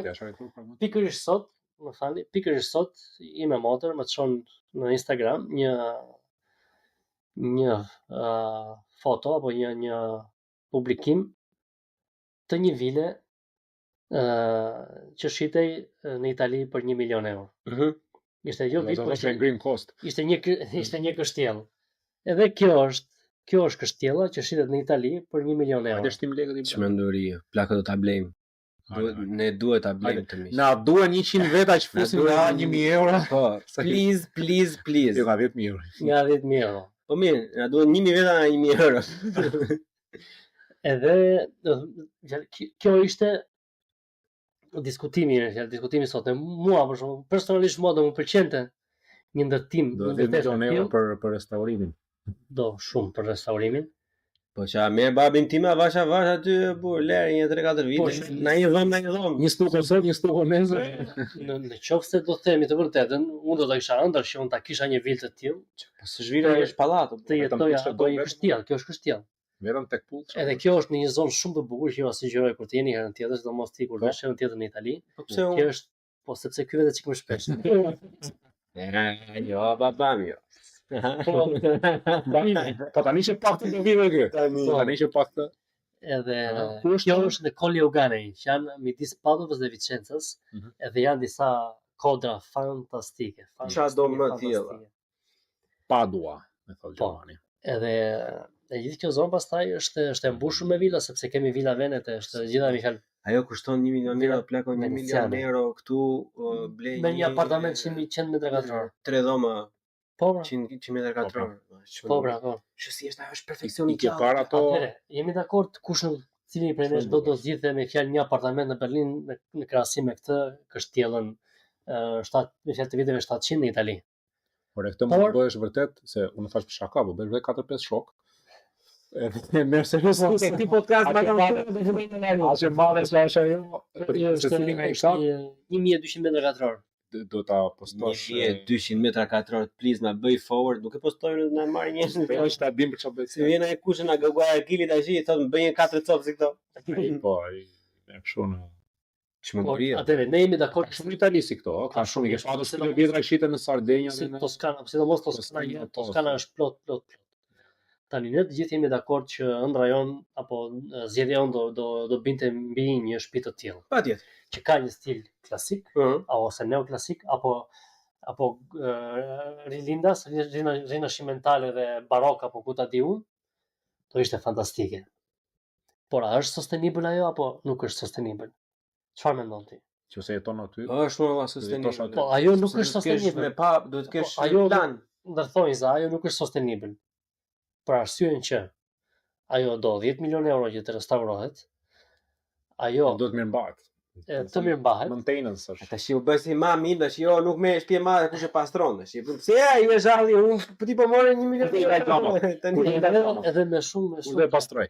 pikërisht sot i me motor më çon në Instagram një foto apo një publikim të një vile që shitej në Itali për 1 milion euro. Ishte green cost. Ishte një kështjell. Edhe kjo është kështjella që shitet në Itali për 1 milion euro. Shtim lekët i çmenduri. Plakën do ta blejmë. Ne duhet ta blejmë të miq. Na duhen 100 veta që fusin nga 1000 euro. Po, please. Jo, nga 10.000 euro. Nga 10.000 euro. Po mirë, na duhen 1000 veta nga 1000 euro. Edhe kjo ishte diskutimi sot. Mua për shembull, personalisht mua do më pëlqente një ndërtim në 10 milion euro për restaurimin. Do shumë për restaurimin. Po qa merr babin tim avash aty po lër një 3-4 vite. Na një dhom. Një stukë sot, një stukë nesër. Në qoftë se do të themi të vërtetën, unë do ta kisha ëndër që unë ta kisha një vilë të tillë. Po së zhvira është pallatu. Të jetoja apo një kështjell, kjo është kështjell. Merrem tek pull. Edhe kjo është në një zonë shumë të bukur që ju sugjeroj kur të jeni herën tjetër, sidomos ti kur vesh herën tjetër në Itali. Po pse kjo është, po sepse ky vetë çik më shpesh. Jo, babam jo. Po tani që pak të do vive kë. Tani që pak të... Edhe kjo është në Colli Euganei, që janë midis Padovës dhe Vicenzës, edhe janë disa kodra fantastike. Qa do më tjela? Padua, me thotë Giovanni. Edhe e gjithë kjo zonë pastaj është e mbushur me vila, sepse kemi vila Venete, është gjitha Michal. Ajo kushton 1 milion euro, plakon 1 milion euro këtu, blej me një apartament 100 metra katror. 3 dhoma. Po, 100 metra katror. Po, bra, po. Që si është perfeksion i gjallë. Para ato. Jemi dakord kush në cilin prej nesh do të zgjidhte me fjalë një apartament në Berlin në krahasim me këtë kështjellën 7 me fjalë të viteve 700 në Itali. Por këtë mund të bëhesh vërtet se unë thash për shaka, po bëj vetë 4-5 shok. Edhe merr seriozisht këtë podcast më kanë ashe madhe sa është ajo. Është 1200 metra katror. Do ta postosh 1200 metra katror, please na bëj forward, nuk e postojnë na marrin njerëz. Po është ta dim për çfarë bëj. Si vjen ai kush na gaguar Gilit tash i thotë bëj 4 copë si këto. Po, ai më kështu në çmenduria. Atëre ne jemi dakord shumë itali si këto, ka shumë i padur se vjetra shiten në Sardenja dhe në Toskana, sidomos Toskana është plot. Tani ne të gjithë jemi dakord që ëndra jon apo zgjedhja jon do binte mbi një shtëpi të tillë. Patjetër. Që ka një stil klasik, ose neoklasik, apo rilindas, rinascimentale dhe barok apo ku ta di unë, to ishte fantastike. Por a është sustainable ajo apo nuk është sustainable? Çfarë mendon ti? Nëse jeton aty. Është shumë sustainable. Po ajo nuk është sustainable. Duhet të kesh plan. Ndërthonjza, ajo nuk është sustainable. Për arsyeën që ajo do 10 milion euro që të restaurohet. Ajo do të mirëmbahet. Të mirëmbahet. Maintenance është. Tash u bë si mami, tash jo nuk më shtëpi e madhe kush e pastron tash. Pse ai me zhalli, unë ti po morë 1 milion euro. Tani edhe me shumë. Dhe pastroj.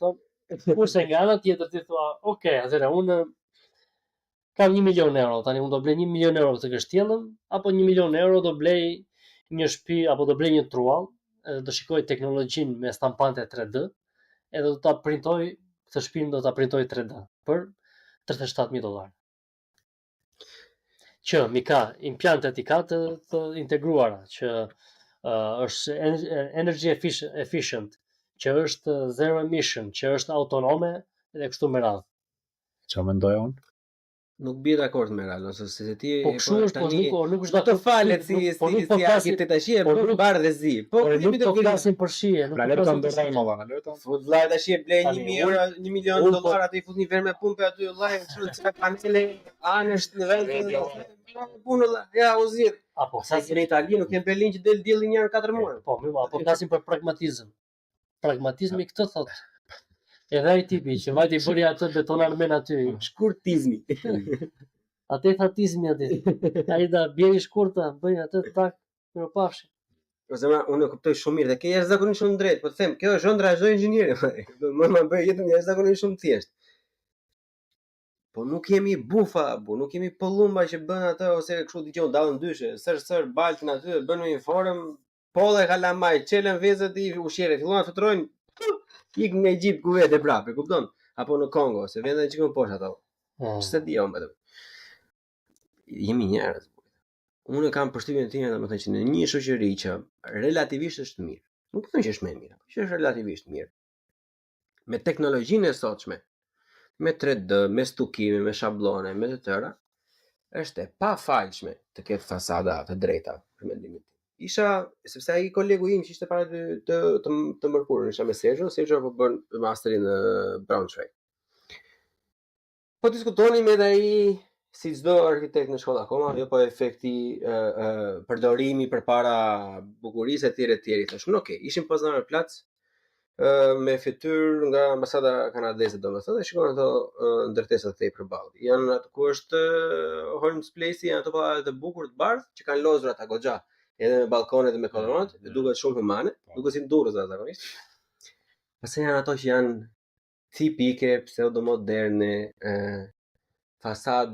Kurse nga ana tjetër ti thua, "Ok, atëherë unë kam 1 milion euro, tani unë do blej 1 milion euro këtë kështjellën, apo 1 milion euro do blej një shtëpi apo do blej një truall, edhe do shikoj teknologjinë me stampante 3D, edhe do ta printoj këtë shtëpinë do ta printoj 3D për $37,000. Që mi ka implantet i ka të integruara, që është energy efficient, që është zero emission, që është autonome dhe kështu me radhë. Çfarë mendoj unë? Nuk bie dakord me radhën, ose se ti po kështu është, nuk është të falet si arkitekti tash e bën bar dhe zi. Po nuk do flasim për shije, nuk do të ndërtojmë valla, le të. Fut vllai tash e blej 1 euro, 1 milion dollar aty fut një verë me punë aty vllai, kështu çka panele anësh në vend. Punë vllai, ja u zgjidh. Apo sa në Itali nuk kem Berlin që del dielli një herë 4 muaj. Po, apo flasim për pragmatizëm. Pragmatizmi këtë thotë. Edhe ai tipi që vajti bëri atë betonarmen aty, shkurtizmi. Atë fatizmi aty. Ai da bjeri shkurta, bëj atë tak, mirupafshi. Ose unë e kuptoj shumë mirë dhe ke jashtëzakonisht shumë drejt, po të them, kjo është ëndra e çdo inxhinieri. Më bëj jetën jashtëzakonisht shumë thjesht. Po nuk jemi bufa, nuk jemi pollumba që bën atë ose kështu dëgjon dallën ndyshe, sër baltin aty, bën një form, polle kalamaj, çelën vezët i ushqere, filluan të futrojnë ik në Egjipt ku vetë prapë, e kupton? Apo në Kongo, se vjen edhe çikun poshtë ato. Ç'se di unë vetëm. Jemi njerëz. Unë kam përshtypjen time domethënë që në një shoqëri që relativisht është mirë. Nuk them që është më e mirë, që është relativisht mirë. Me teknologjinë e sotshme, me 3D, me stukime, me shablone, me të tëra, është e pafalshme të ketë fasada të drejta për mendimin tim. Isha, sepse ai kolegu im që ishte para të mërkurën, isha me Sergio po bën masterin në Braunschweig. Po diskutonim edhe ai si çdo arkitekt në shkollë akoma, jo po efekti përdorimi përpara bukurisë etj etj. Thashun, okay, ishim Poznań Platz me fytyrë nga ambasada kanadeze domethënë, dhe shikon ato ndërtesat të përballë. Janë ato ku është Holmes Place, janë ato palace të bukur të bardhë që kanë lozura ta goxha. Edhe me balkonet dhe me kolonat, duket shumë humane, duket si durrës zakonisht. Pastaj janë ato që janë tipike, pseudomoderne, fasad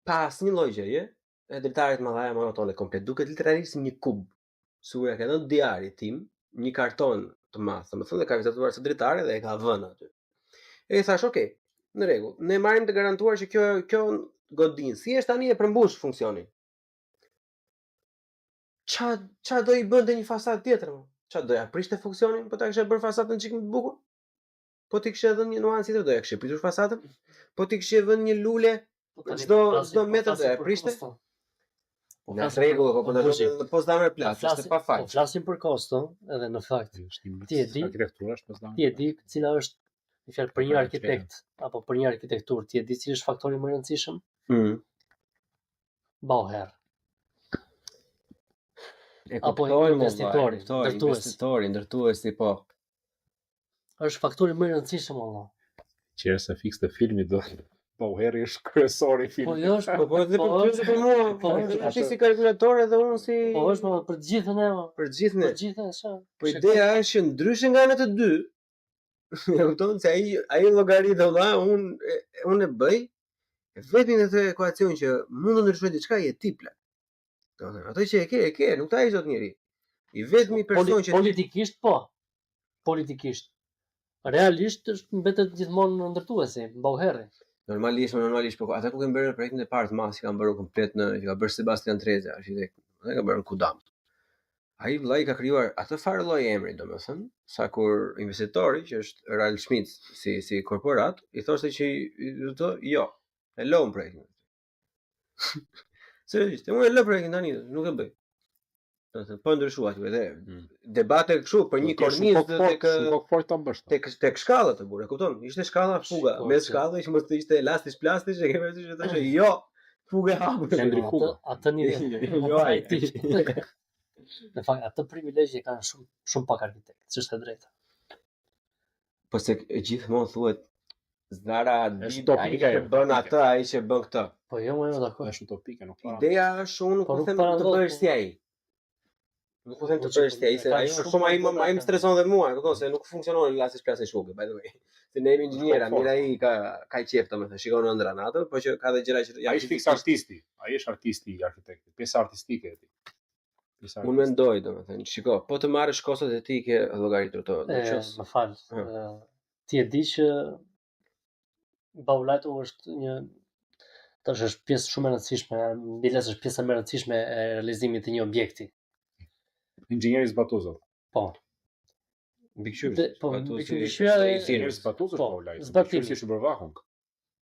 pa asnjë llogje, e dritaret madhaja monotone komplet, duket literalisht si një kub. Sura ka dhënë diari tim, një karton të madh, domethënë ka vizatuar së dritare dhe e ka vënë aty. E thash, okay, në rregull, ne marrim të garantuar që kjo godin, si është tani e përmbush funksionin. ça do I bënte një fasadë tjetër? Ça do ja prishte funksionin, po ta kishte bërë fasadën çik më të bukur? Po ti kishe dhënë një nuancë tjetër, do ja kishe pritur fasadën? Po ti kishe dhënë një lule, çdo metër do ja prishte? Në rregull, po do po s'damë plot, është pa faj. Po flasim për kosto, edhe në fakt ti e di arkitektura është pas ti e di cila është në fjalë për një arkitekt apo për një arkitekturë, ti e di cili është faktori më I rëndësishëm? Bauherr. Apo investitori, ndërtuesi, po. Është faktori më I rëndësishëm valla. Qerë se fiks të filmit do Bauherri është kryesori I filmit. Po jo është, për mua, po është si kalkulator edhe unë si po është për të gjithë ne. Për të gjithë ne. Për të gjithë sa. Po ideja është që ndryshe nga ana të dy, e kupton se ai llogaritë valla, unë e bëj vetëm në të ekuacion që mund të ndryshojë diçka je ti plak. Domethënë, ato që e ke, nuk ta ai zot njëri. I vetmi person që politikisht po. Politikisht. Realisht është mbetet gjithmonë ndërtuesi, Bauherri. Normalisht, po ata ku kanë bërë projektin e parë të madh, që kanë bërë komplet që ka bërë Sebastian Treze, arkitekt. Ai ka bërë në Kudam. Ai vllai ka krijuar atë farë lloj emri, domethënë, sa kur investitori që është Ralph Schmitz si korporat, I thoshte që jo, e lëm projektin. Seriozisht, unë e lë projektin tani, nuk e bëj. Domethënë, po ndryshuat edhe debate kështu për një kornizë tek shkalla të burë, kupton? Ishte shkalla fuga, me shkallë që mos ishte elastish plastish, e kemi thënë që thoshte jo, fuga hapur. Atë nivel. Jo ai. Në fakt atë privilegje kanë shumë pak arkitektë, ç'është e drejtë. Po se gjithmonë thuhet Zdara ai që bën atë, ai që bën këtë. Po jo, më dakord. Është utopike, nuk ka. Ideja është unë nuk them të bëhesh si ai. Nuk them të bëhesh si ai, se ai është shumë ai më streson dhe mua, kupton se nuk funksionon elastish plastish shugë, by the way. Se ne jemi inxhiniera, mira ai ka qef domethënë, shikon ëndrrën atë, por që ka dhe gjëra që ai është fiks artisti. Ai është artisti I arkitektit, pjesa artistike e tij. Unë mendoj domethënë, shiko, po të marrësh kostot e tij ke llogaritur to, më fal. Ti e di që Baulajtu është është pjesë shumë e rëndësishme, biles është pjesa më e rëndësishme e realizimit të një objekti. Inxhinieri Zbatuzov. Po. Mbikëqyrës. Po, mbikëqyrës Zbatuzov Baulajt. Zbatimi është Bërvahung.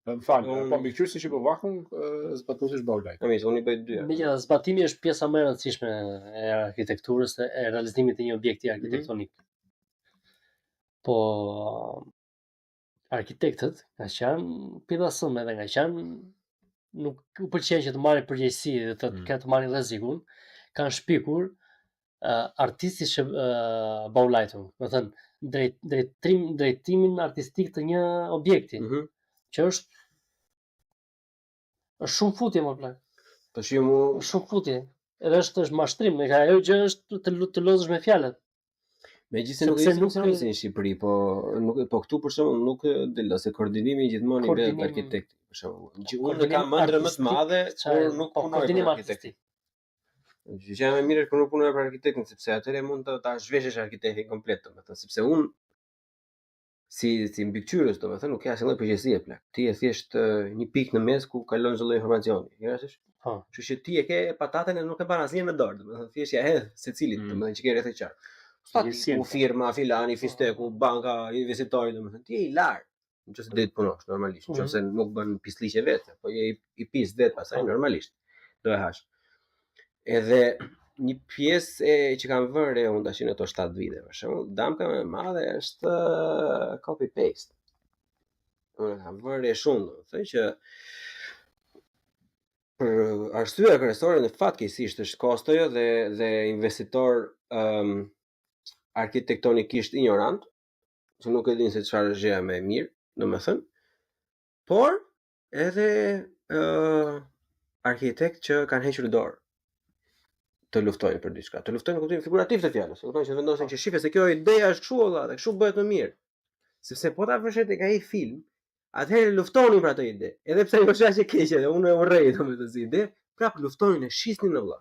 Më fal, po mbikëqyrësi që Bërvahung Zbatuzov është Baulajt. Unë I bëj dy. Megjithatë, zbatimi është pjesa më e rëndësishme e arkitekturës, e realizimit të një objekti arkitektonik. Po arkitektët, nga qenë pidhasëm edhe nga qenë nuk u pëlqen që të marrin përgjegjësi dhe të marrin rrezikun, kanë shpikur artistisht Baulajtu, do të thënë drejtimin artistik të një objekti, që është shumë futje më plak. Po shimu shumë futje. Edhe është mashtrim, ajo gjë është të lozësh me fjalët. Megjithëse nuk është funksionon si në Shqipëri, po këtu për shembull nuk del se koordinimi gjithmonë I bëhet arkitekti, për shembull. Unë kam ëndrrë më të madhe, por nuk punoj për arkitektin. Gjëja më e mirë është kur nuk punoj për arkitektin, sepse atëherë mund ta zhveshësh arkitektin komplet, domethënë, sepse unë si mbikëqyrës, domethënë, nuk ka asnjë lloj përgjegjësie plak. Ti je thjesht një pikë në mes ku kalon çdo lloj informacioni. Gjërash? Po. Kështu që ti e ke patatën e nuk e ban asnjë në dorë, domethënë thjesht ja hedh secilit, domethënë që ke rreth e qartë. U firma, filani, fisteku, banka, investitori, domethënë ti je I larg. Nëse do të punosh normalisht, nëse nuk bën pisliqe vetë, po je I pis vet pastaj normalisht. Do e hash. Edhe një pjesë që kanë vënë unë tash në ato 7 vite, për shembull, damka më e madhe është copy paste. Unë kam vënë shumë, thënë që për arsye kryesore në fatkeqësisht është kostoja dhe investitor arkitektonikisht ignorant, që nuk e din se çfarë është gjëja më e mirë, domethënë, por edhe arkitekt që kanë hequr dorë të luftojnë për diçka. Të luftojnë në kuptimin figurativ të fjalës, kupton që vendosen që shifë se kjo ideja është kështu valla, dhe kështu bëhet më mirë. Sepse po ta vësh tek ai film, atëherë luftonin për atë ide. Edhe pse ajo është aq e keqe dhe unë e urrej domethënë si ide, prap luftonin e shisnin valla.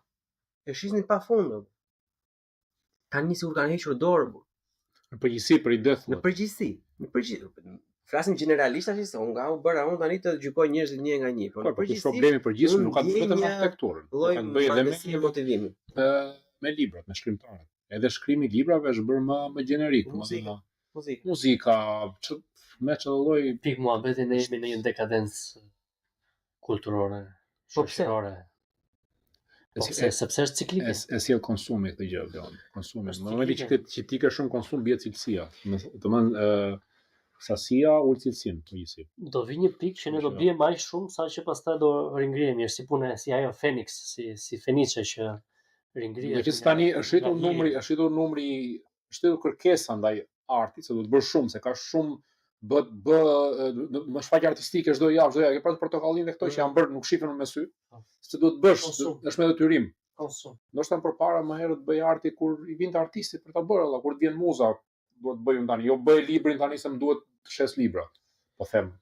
E shisnin pafund. Tani sikur kanë hequr dorë. Në përgjithësi për ide. Në përgjithësi. flasim generalisht tash se unë tani të gjykoj njerëzit një nga një, por në përgjithësi problemi i përgjithshëm nuk ka të bëjë vetëm me arkitekturën, ka të bëjë edhe me motivimin. Me librat, me shkrimtarët. Edhe shkrimi i librave është bërë më gjenerik, muzika, me çdo lloj pik muhabeti ne jemi në një dekadencë kulturore, shoqërore. Sepse është ciklike. E sjell konsumi këtë gjë, konsumi. Në momentin që ti ke shumë konsum bie cilësia. Domethënë sasia ul cilësinë përgjithësi. Do vi një pikë që ne do bie më shumë sa që pastaj do ringrihemi, si puna si ajo Phoenix, si Fenice që ringrihet. Meqenëse tani është rritur kërkesa ndaj artit, se do të bësh shumë, se ka shumë më shfaqje artistike çdo javë, ke pra portokallinë dhe këto që janë bërë nuk shifen me sy. Se do të bësh, është me detyrim. Ndoshta përpara më herët bëj arti kur i vinte artisti për ta bërë, alla kur të vjen muza, duhet bëjmë tani, jo bëj librin tani se më duhet të shes libra. Po them.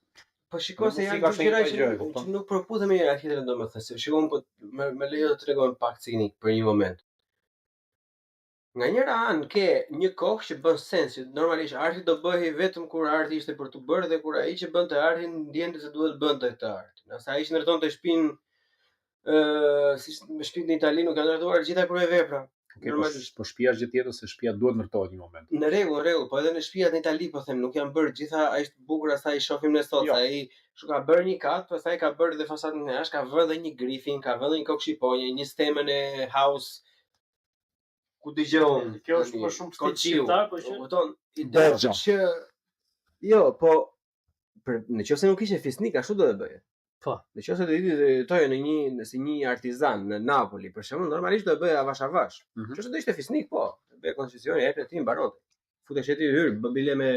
Po shikoj se janë gjëra që nuk përputhen me njëra tjetrën domethënë, se shikoj po më lejo të tregoj pak ciknik për një moment. Nga njëra anë ke një kohë që bën sens, që normalisht arti do bëhej vetëm kur arti ishte për të bërë dhe kur ai që bënte artin ndjente se duhet bënte këtë art. Nëse ai që ndërtonte shtëpinë si me shtëpinë në Itali nuk kanë ndërtuar gjithaj për vepra. Normalisht po shtëpia është gjë tjetër se shtëpia duhet ndërtohet një moment. Në rregull, po edhe në shtëpiat në Itali po them, nuk janë bërë gjitha, ai është bukur asaj shohim ne sot, ai ka bërë një kat, pastaj ka bërë edhe fasadën e jashtë, ka vënë edhe një grifin, ka vënë një kokëshiponje, një stemën e house ku dëgjon. Kjo është më shumë stil shqiptar, po që kupton ideja që jo, po nëse nuk ishte fisnik ashtu do të bëje. Po. Nëse do të jetojë në si një artizan në Napoli, për shembull, normalisht do bëje avash. Nëse do ishte fisnik, po, bëj koncesioni, jep ti mbarote. Futesh ti hyr, bë bile me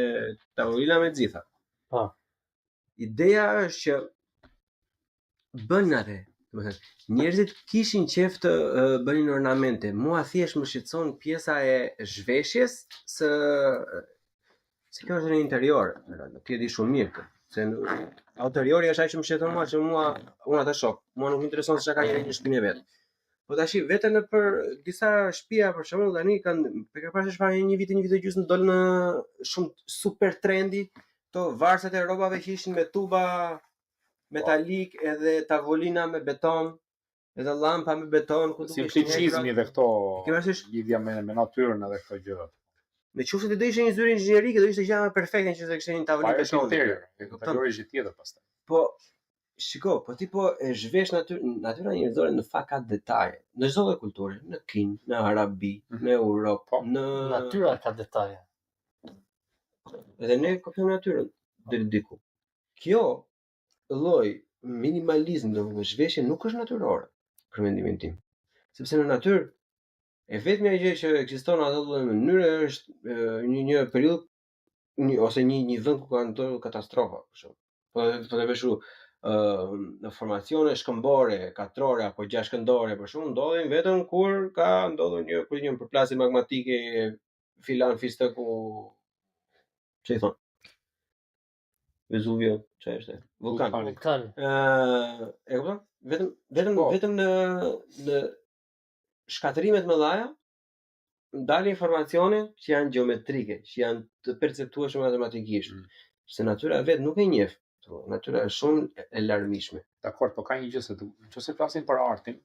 tavolina me gjitha. Po. Ideja është që bën atë. Domethënë, njerëzit kishin qejf të bënin ornamente. Mua thjesht më shqetëson pjesa e zhveshjes se kjo është në interior. Ti e di shumë mirë këtë. Se autoriori është ai që më shqetëson mua, që unë atë shoh. Mua nuk më intereson se çka ka njëri në shtëpinë e vet. Po tash vetëm në për disa shtëpia për shembull tani kanë përpara se një vit e gjysmë dol në shumë super trendy to varset e rrobave që ishin me tuba metalik edhe tavolina me beton, edhe lampa me beton, ku duhet simplicizmi dhe këto lidhja me natyrën edhe këto gjëra. Në qoftë se do ishte një zyrë inxhinerike, do ishte gjë më perfekte nëse kishte një tavolinë betoni. Interiori është tjetër pastaj. Po shiko, po ti po e zhvesh natyra njerëzore në fakt ka detaje. Në çdo lloj kulture, në Kin, në Arabi, në Europë, në natyra ka detaje. Edhe ne kuptojmë natyrën deri diku. Kjo lloj minimalizmi, domethënë zhveshje nuk është natyrore për mendimin tim. Sepse në natyrë e vetmja gjë që ekziston në atë lloj mënyre është një periudhë ose një vend ku ka ndodhur katastrofa, për shembull. Po të veshu në formacione shkëmbore, katrore apo gjashtkëndore, për shembull, ndodhin vetëm kur ka ndodhur një përplasje magmatike filan fistoku çe thon. Vesuvio, çfarë është? Vulkan. E kupton? Vetëm në shkatërimet më dhaja dalin informacione që janë gjeometrike, që janë të perceptueshme matematikisht. Se natyra vetë nuk e njeh. Natyra është shumë e larmishme. Dakor, po ka një gjë se nëse flasim për artin,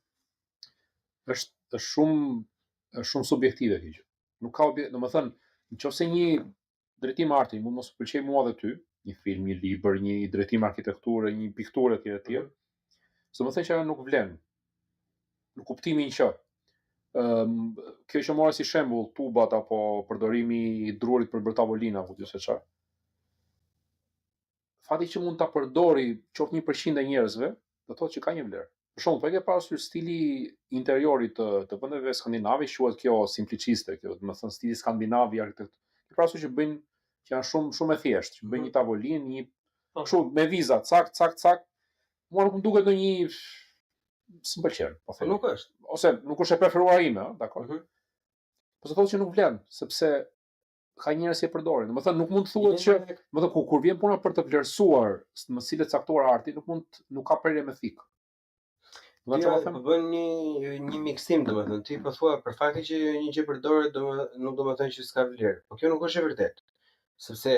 është shumë subjektive kjo gjë. Nuk ka domethënë, nëse një drejtim arti mund mos pëlqej mua dhe ty, një film, një libër, një drejtim arkitekture, një pikturë etj. Se më thënë që nuk vlen. Në kuptimin që kjo që marrë si shembull tubat apo përdorimi i drurit për bërë tavolina apo diçka çfarë. Fati që mund ta përdori qoftë 1% e njerëzve, do thotë që ka një vlerë. Për shembull, po e ke parasysh stili interiori të vendeve skandinave, quhet kjo simpliciste, kjo, domethënë stili skandinav i arkitekturës. Ke parasysh që bëjnë që janë shumë e thjeshtë, që bëjnë një tavolinë, kështu me viza, cak. Mua nuk më duket ndonjë s'mpëlqen, po them. Nuk është. Ose nuk është e preferuar ime, dakor. Po thotë që nuk vlen, sepse ka njerëz që e përdorin. Domethënë nuk mund të thuhet që, domethënë kur vjen puna për të vlerësuar mësilet caktuar arti, nuk ka prerje me thik. Po bën një miksim, domethënë ti po thua për faktin që një gjë përdoret, nuk do të thënë që s'ka vlerë. Po kjo nuk është e vërtetë. Sepse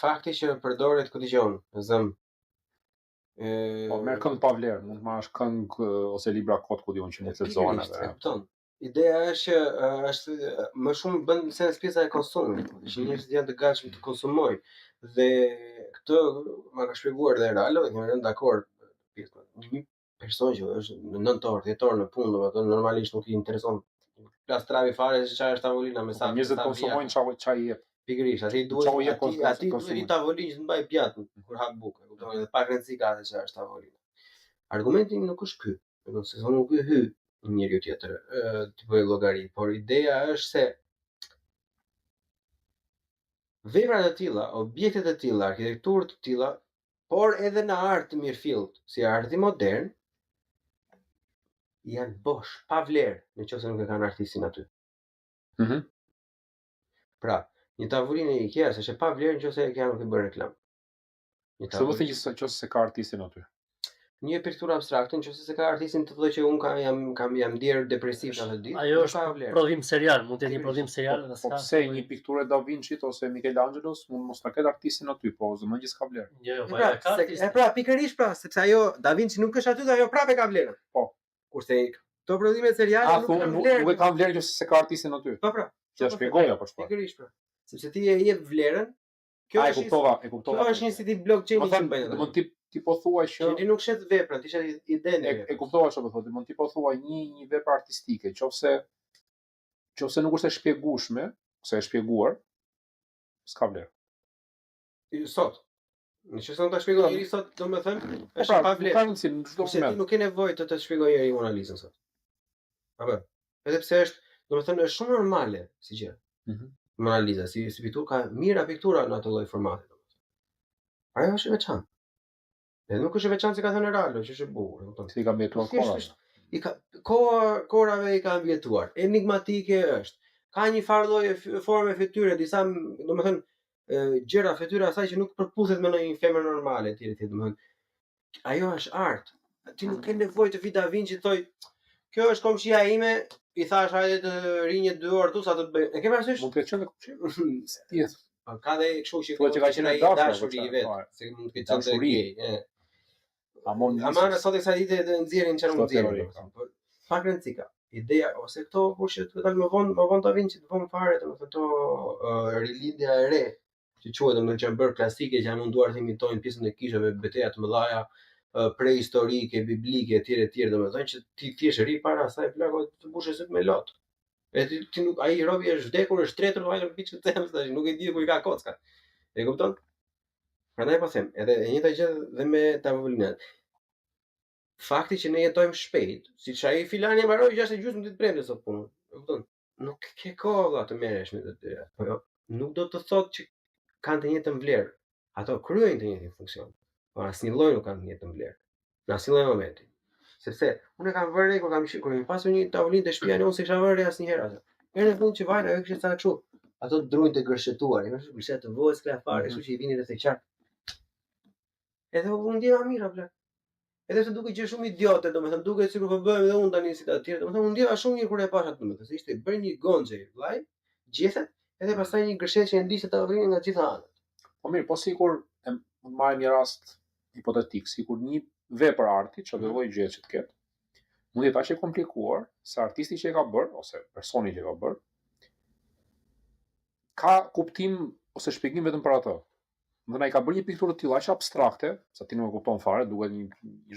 fakti që përdoret këdijon, zëm. Po merr këngë pa vlerë, mund të marrësh këngë ose libra kot ku diun që mund të lexohen atë. Kupton. Ideja është që është më shumë bën sens pjesa e konsumit, që njerëzit janë të gatshëm të konsumojnë. Dhe këtë ma ka shpjeguar dhe Ralo, dhe kemi rënë dakord pjesë. Një person që është në 9 orë, 10 orë në punë, domethënë normalisht nuk i intereson plas travi fare se çfarë është tavolina me sa. Njerëzit konsumojnë çaj i jep. Pikërisht, aty duhet i tavolinë që të mbaj pjatë kur hap bukë, kupton, edhe pak rëndësi ka se çfarë është tavolina. Argumenti nuk është ky, se nuk hy njeriu tjetër të bëjë llogari, por ideja është se veprat e tilla, objektet e tilla, arkitekturë të tilla, por edhe në art të mirëfillt, si arti modern, janë bosh, pa vlerë, nëse nuk e kanë artistin aty. Pra, një tavolinë e IKEA është pa vlerë nëse IKEA nuk e bën reklam. Çfarë do të thënë nëse se ka artistin aty? Një pikturë abstrakte nëse se ka artistin të thotë që un jam ndier depresiv në atë ditë. Ajo është prodhim serial, mund të jetë një prodhim serial edhe s'ka. Po pse një pikturë Da Vinci ose Michelangelos mund mos ta ketë artistin aty, po zëmë që s'ka vlerë. Jo, po ja ka. Pra, pikërisht pra, sepse ajo Da Vinci nuk është aty dhe ajo prapë ka vlerën. Po. Kurse këto prodhime seriale nuk e kanë vlerë nëse se ka artistin aty. Po pra. Që shpjegoja për çfarë. Pikërisht pra. Sepse ti e jep vlerën. Kjo është Kjo është një si tip blockchain që bën. Mund ti po thuaj që ti nuk shet veprën, ti shet idenë. E kuptova çfarë po thotë, mund ti po thuaj një vepër artistike, nëse nuk është e shpjegueshme, ose e shpjeguar, s'ka vlerë. Sot. Nëse s'u ta shpjegoj njëri sot, domethënë, është pa vlerë. Ka rëndësi, në çdo moment. Ti nuk ke nevojë të shpjegoj njëri analizën sot. Apo, edhe pse është, domethënë është shumë normale si gjë. Analiza, si pikturë ka mira piktura në atë lloj formati. Ajo është e veçantë. Edhe nuk është e veçantë se ka thënë Ralo, që është e bukur, kupton? Si ka mbetuar koha. Korave i ka mbetuar. Enigmatike është. Ka një farë lloje forme fytyre, disa, domethënë, gjëra fytyra asaj që nuk përputhet me një femër normale, etj, domethënë. Ajo është art. Ti nuk ke nevojë të vi Da Vinci thoj, kjo është komshia ime, i thash hajde të rinjë 2 orë tu sa të bëj. E ke parasysh? Mund të qenë kuptim. Ka dhe kështu që ka qenë ai dashuri i vet, se mund të ketë qenë gay. Amon sot kësaj dite të nxjerrin çfarë mund të jetë. Pak rëndësi ka. Ideja ose këto kushte të dalë më vonë Da Vinci të vonë fare, domethënë këto rilindja e re, që quhet domethënë që janë bërë klasike, që janë munduar të imitojnë pjesën e kishave, betejë të mëdha, prehistorike, biblike, etj, domethënë që ti thjesht ri para asaj plako të bushë syt me lot. E ti nuk ai robi është vdekur, është tretur vajtë në piçë të them tash, nuk e di ku i ka kocka. E kupton? Prandaj po them, edhe e njëjta gjë dhe me tavolinat. Fakti që ne jetojmë shpejt, siç ai filani mbaroi 6:30 ditë premte sot punën. E kupton? Nuk ke kohë të merresh me të dyja. Po nuk do të thotë që kanë të njëjtën vlerë. Ato kryejnë të njëjtin funksion. Por asnjë lloj nuk kanë të njëjtën vlerë. Në asnjë lloj momenti. Sepse unë kam vënë kur kam pasur një tavolinë të shtëpia, unë s'e kisha vënë asnjëherë atë. Në fund që vajnë ajo kishte sa kështu. Ato drunjtë të gërshetuar, është gërshet të vogël fare, kështu që i vinin rreth e qartë. Edhe u ndjeva mirë apo. Edhe se duke gjë shumë idiote, domethënë duket sikur po bëhem edhe unë tani si ta tjerë, domethënë u ndjeva shumë mirë kur e pash atë, domethënë se ishte bërë një gonxhe, vllai, gjethet, edhe pastaj një gërshet që e ndiqte tavolinë nga gjitha anët. Po mirë, po sikur mund marrim një rast hipotetik, sikur një vepër arti, çdo lloj gjë që të ketë, mund të jetë aq e komplikuar se artisti që e ka bërë ose personi që e ka bërë ka kuptim ose shpjegim vetëm për atë. Domethënë ai ka bërë një pikturë të tillë aq abstrakte, sa ti nuk e kupton fare, duket një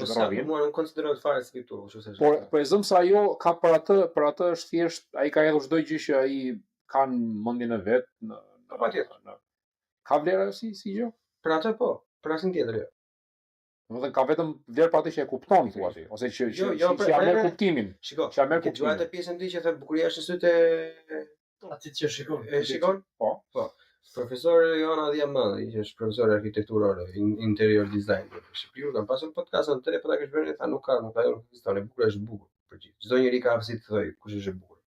zhgarrje. Po nuk konsiderohet fare si pikturë, kështu se. Por e zëm se ajo ka për atë është thjesht ai ka hedhur çdo gjë që ai ka në mendjen e vet në patjetër. Ka vlerë si gjë? Për atë po, për asnjë tjetër jo. Domethënë ka vetëm vlerë për atë që e kupton thua ti, ose që ja merr kuptimin. Shiko, që ja merr kuptimin. Duhet të pjesën ti që the bukuria është në sytë atit që shikon. E shikon? Po. Profesor Joana Diamandi, që është profesor arkitekturore, interior design në Shqipëri, kam pasur podcast në tre, po ta kesh vënë tha nuk ka, nuk ekziston, e bukur është bukur për gjithë. Çdo njeri ka aftësi të thojë kush është e bukur.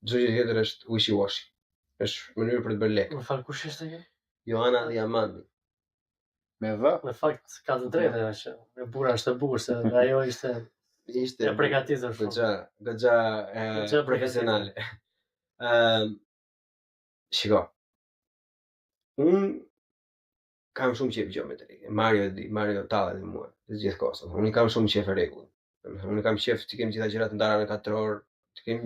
Çdo gjë tjetër është wishy-washy. Është mënyrë për të bërë lekë. Më fal, kush është ajo? Joana Diamandi. Me v? Në fakt ka të drejtë është. E bukur është e bukur se ajo ishte e përgatitur shumë. Goxha profesionale. Shiko. Unë kam shumë qef gjeometri. Mario Talla dhe mua, të gjithë kohës. Unë kam shumë qef rregull. Unë kam qef të kem gjitha gjërat ndara në katror, të kem,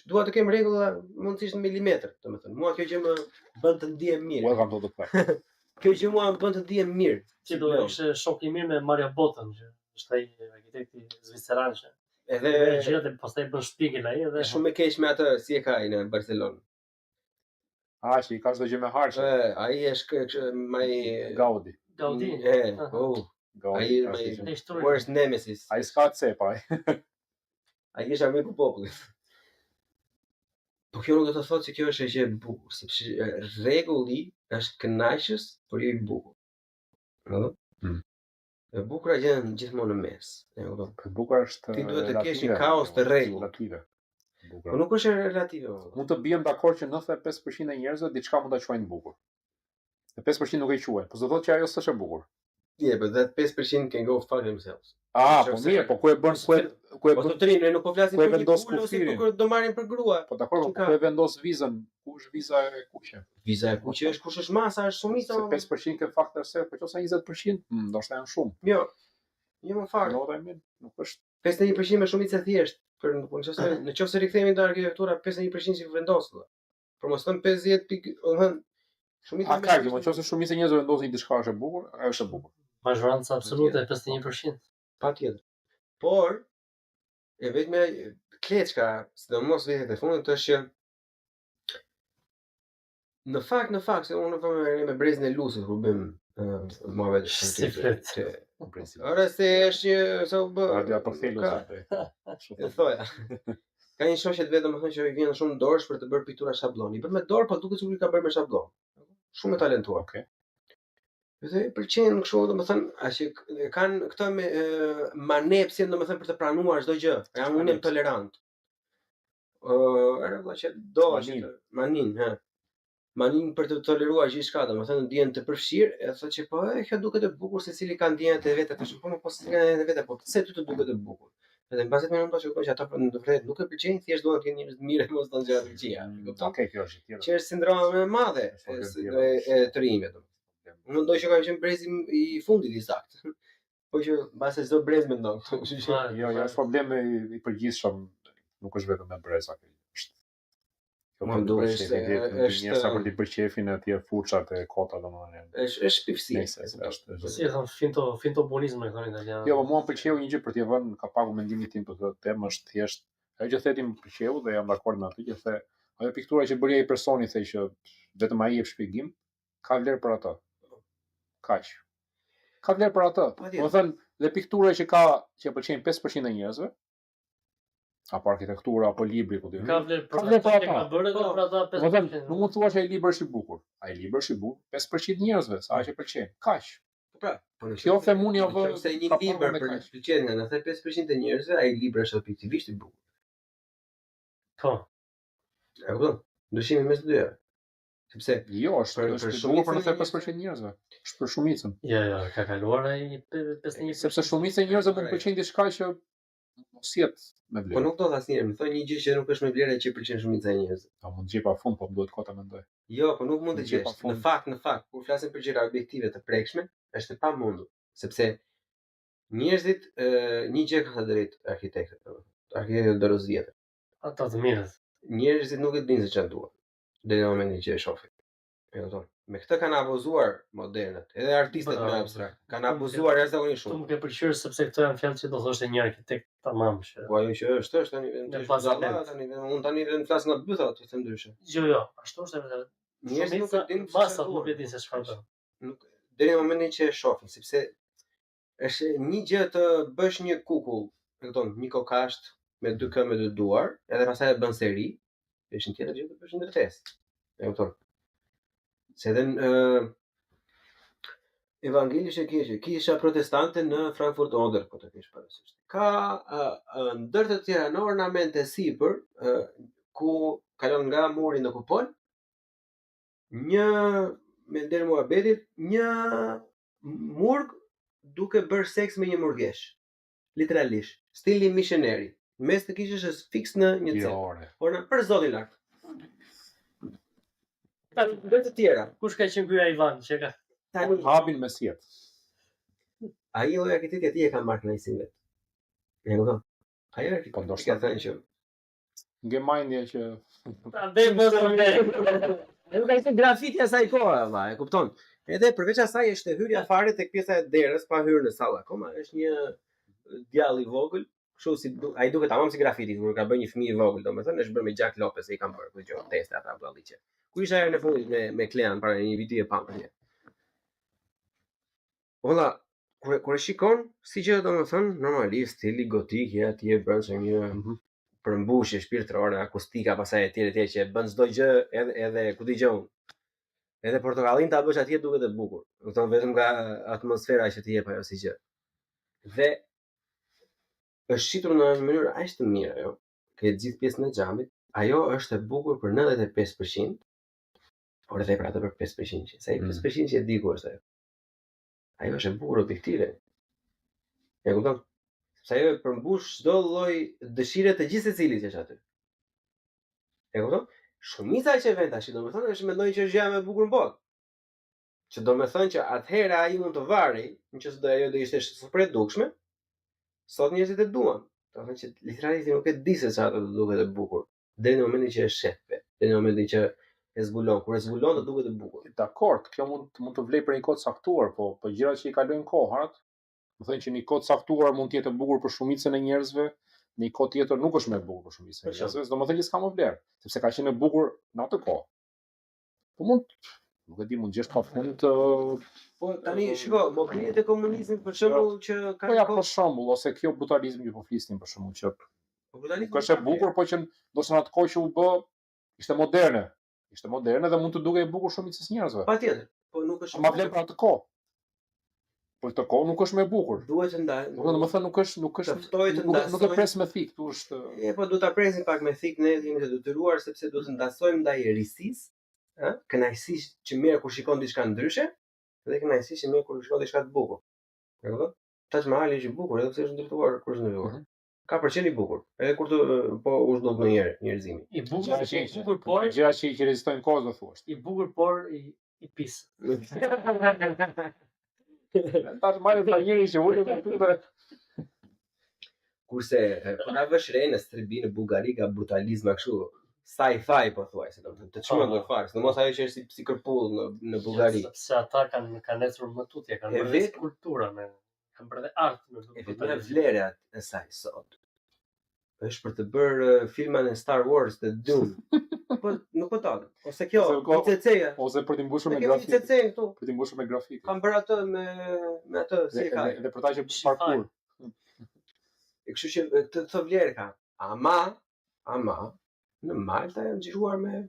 dua të kem rregulla mundësisht në milimetër, domethënë. Mua kjo gjë më bën të ndihem mirë. Welcome to the club. Kjo gjë mua më bën të ndihem mirë. Ti do të ishe shok i mirë me Mario Botën, që është ai arkitekti zviceran që Edhe gjërat e pastaj bën shpjegën ai edhe shumë e keq me atë si e ka ai në Barcelonë. Që i ka çdo gjë me harçe. Ai është my Gaudi. Gaudi. Ai my worst nemesis. Ai s'ka cepa. Ai është armiku i popullit. Po kjo nuk do të thotë se kjo është e gjë e bukur, sepse rregulli është kënaqës, por jo i bukur. Ëh? E bukura janë gjithmonë në mes. E bukur është. Ti duhet të kesh një kaos të rregull. Po nuk është relative. Mund të bien dakord që 95% e njerëzve diçka mund ta quajnë bukur. E 5% nuk e quajnë, po s'do thotë që ajo s'është e bukur. Yeah, but that 5% can go fuck themselves. Po mirë, po ku e bën Po të trinë, nuk po flasim për kufirin ose kur do marrin për grua. Po dakor, ku e vendos vizën? Ku është viza e kuqe? Viza e kuqe është kush është masa, është shumica. 5% ke faktor se, po nëse 20%, ndoshta janë shumë. Jo. Jo më fare. Nuk është 51% me shumicë e thjeshtë. Për nëse rikthehemi te arkitektura, 51% që vendos. Por mos thon 50, domethënë shumica me. Ka, nëse shumica e njerëzve vendosin diçka është e bukur, ajo është e bukur. Mazhoranca absolute e 51%. Patjetër. Por e vetme kleçka, sidomos vetë e fundit është që në fakt se unë vëmë me brezin e lusit kur bëm muhabet të ora se është sa u bë. Ja po thelu sa. E thoja. Ka një shoqet vetëm më thonë që i vjen shumë dorësh për të bërë piktura shablon. I bën me dorë, po duket sikur i ka bërë me shablon. Shumë e talentuar. Okej. Dhe pëlqen kështu, domethënë, aq kanë këtë me manepsin, domethënë për të pranuar çdo gjë. Unë jam tolerant. Rregulla që do manin, Manin për të toleruar gjithçka, domethënë ndjen të përfshirë, e thotë që po kjo duket e bukur se cili ka ndjenjat e veta tash, po si kanë ndjenjat e veta, po pse ty të duket e bukur? Edhe mbasi më ndoshta shikoj që ata në të vërtetë nuk e pëlqejnë, thjesht duan të kenë njerëz të mirë, mos të gjëra të këqija. Okej, kjo është tjetër. Që është sindroma më e madhe e të rinjve domethënë. Unë mendoj që ka qenë brezi i fundit i saktë. Po që mbase çdo brez mendon kështu. Jo, është problem i përgjithshëm, nuk është vetëm me breza kjo. Më duhet është njerëz për të pëlqefin e atje fuçat e kota domethënë. Është pifsi. Si e thon fintobonizmi e thonë italianë. Jo, po mua më pëlqeu një gjë për t'i vënë kapaku mendimin tim për këtë temë është thjesht ajo që theti më pëlqeu dhe jam dakord me atë që the ajo piktura që bëri ai personi the që vetëm ai jep shpjegim, ka vlerë për atë. Kaq. Ka vlerë për atë. Domethënë, dhe piktura që pëlqejnë 5% e njerëzve, apo arkitektura apo libri po di. Ka vlerë për atë, ka bërë edhe për ata 5%. Nuk mund të thuash ai libër është i bukur. Ai libër është i bukur 5% njerëzve, sa që pëlqejnë. Kaq. Pra, kjo themuni apo se një libër për të pëlqyer nga 95% e njerëzve, ai libër është objektivisht i bukur. Po. E kupton? Ndryshimi mes dyre. Sepse jo, është shumë për 95% njerëzve. Është për shumicën. Jo, ka kaluar ai 51%. Sepse shumica e njerëzve mund të pëlqejnë diçka që mos jetë me vlerë. Po nuk do ta asnjëherë, më thonë një gjë që nuk është me vlerë që pëlqen shumica e njerëzve. Po mund të gjej pa fund, po duhet kota mendoj. Jo, po nuk mund të gjesh. Në fakt, kur flasim për gjëra objektive të prekshme, është e pamundur, sepse njerëzit një gjë kanë drejt arkitektë dorës vjetër. Ata të mirët. Njerëzit nuk e dinë se çfarë duan deri në momentin që e shohin. E kupton? Me këtë kanë abuzuar modernët, edhe artistët më abstrakt. Kanë abuzuar jashtëzakonisht shumë. Nuk e pëlqyer sepse këto janë fjalë që do thoshte një arkitekt tamam që. Po ajo që është tani unë tani vetëm flas nga bytha, të them ndryshe. Jo, ashtu është edhe. Njerëzit nuk e dinë masa nuk e dinë se çfarë bën. Nuk deri në momentin që e shohin, sepse është një gjë të bësh një kukull, e kupton, një kokasht me dy këmbë dhe dy duar, edhe pastaj e bën seri, është një tjetër gjë të bësh një ndërtesë. E kupton? Se edhe evangelisht e keqe, kisha protestante në Frankfurt Oder, po të kesh parasysh. Ka ndër të tjera në ornamente sipër, ku kalon nga muri në kupol, një me nder muhabetit, një murg duke bërë seks me një murgesh. Literalisht, stili missioneri. Mes të kishës është fiks në një cep. Por në për zotin lart. Dhe të tjera. Kush ka qenë ky Ivan që ka Tani Habin me sjet. ai lloja aktiviteti atij e ka marrë kënaqësinë vet. E kupton? Ai është Po ka ndoshta thënë që nge mindja që andaj më nuk ka ishte grafiti asaj kohe, valla, e kupton? Edhe përveç asaj është hyrja fare tek pjesa e derës pa hyrë në sallë akoma, është një djalë i vogël, kështu si ai duket tamam si grafiti, kur ka bërë një fëmijë i vogël, domethënë është bërë me Jack Lopez e i kanë bërë kjo teste ata vëlliçe. Ku isha herë në fundit me Klean para një viti e pamë atje. Valla, kur e shikon, si që domethënë normalisht stili gotik i atje bën se një përmbushje shpirtërore, akustika pasaj etj që bën çdo gjë edhe ku dëgjon. Edhe portokallin ta bësh atje duket e bukur. Kupton vetëm nga atmosfera që ti jep ajo si gjë. Dhe është shitur në një mënyrë aq të mirë ajo. Ke gjithë pjesën e xhamit, ajo është e bukur për 95%, por edhe për atë për 5%. Sa i 5% që e di ku është ajo. Ajo është e bukur objektive. E kupton? Sepse ajo e përmbush çdo lloj dëshire të gjithë secilit që është aty. E kupton? Shumica që vjen tash, domethënë është mendoj që është gjë më e bukur në botë. Që domethënë që atëherë ai mund të varej, nëse do ajo do ishte super e dukshme, sot njerëzit e duan. Domethënë që literalisht nuk e di se çfarë do duket e bukur, deri në momentin që e sheh vet, deri në momentin që e zbulon, kur e zbulon do duket e bukur. Dakord, kjo mund të vlej për një kohë caktuar, po gjërat që i kalojnë kohërat, do thënë që një kohë caktuar mund të jetë e bukur për shumicën e njerëzve, në një kohë tjetër nuk është më e bukur për shumicën e njerëzve, domethënë që s'ka më vlerë, sepse ka qenë e bukur në atë kohë. Po nuk e di, mund gjesh pa fund të Po tani shiko, mo krijet e komunizmit për shembull që ka po ja për shembull, ose kjo brutalizmi që po flisnim për shembull që brutalizmi është e bukur, po që ndoshta në atë kohë që u bë ishte moderne. Ishte moderne dhe mund të dukej e bukur shumicës njerëzve. Patjetër, po nuk është Ma vlen për atë kohë. Po këtë kohë nuk është më e bukur. Duhet të ndaj. Domethënë nuk e pres me thik, këtu është. Po duhet ta presim pak me thik, ne jemi të detyruar sepse duhet të ndasojmë ndaj risisë, ë? Kënaqësisë që merr kur shikon diçka ndryshe dhe kënaqësisë që merr kur shikon diçka të bukur. E kupton? Taj Mahali është i bukur edhe pse është ndërtuar kur është ndërtuar. Ka përqen i bukur, edhe kur të po u zhduk ndonjëherë njerëzimi. I bukur por gjëra që rezistojnë kohës do thuash. I bukur por i pis. Tash marrë ta njëri që ulën këtu. Kurse po na vesh re në strebi në Bullgari ka brutalizma kështu, sci-fi po thuaj se domethënë të çmuar në fakt, domos ajo që është si kërpull në Bullgari. Sepse ata kanë ecur më tutje, kanë bërë kulturë me kanë bërë dhe art në vetëm vlera e saj sot. Është për të bërë filma në Star Wars të Dune. Po nuk po taket. Ose kjo, ICC-ja. Ose për të mbushur me grafik. ICC këtu. Për të mbushur me grafik. Kam bërë atë me atë si ka. Edhe për ta që parkour. E kështu që këtë vlerë ka. Ama në Malta janë xhiruar me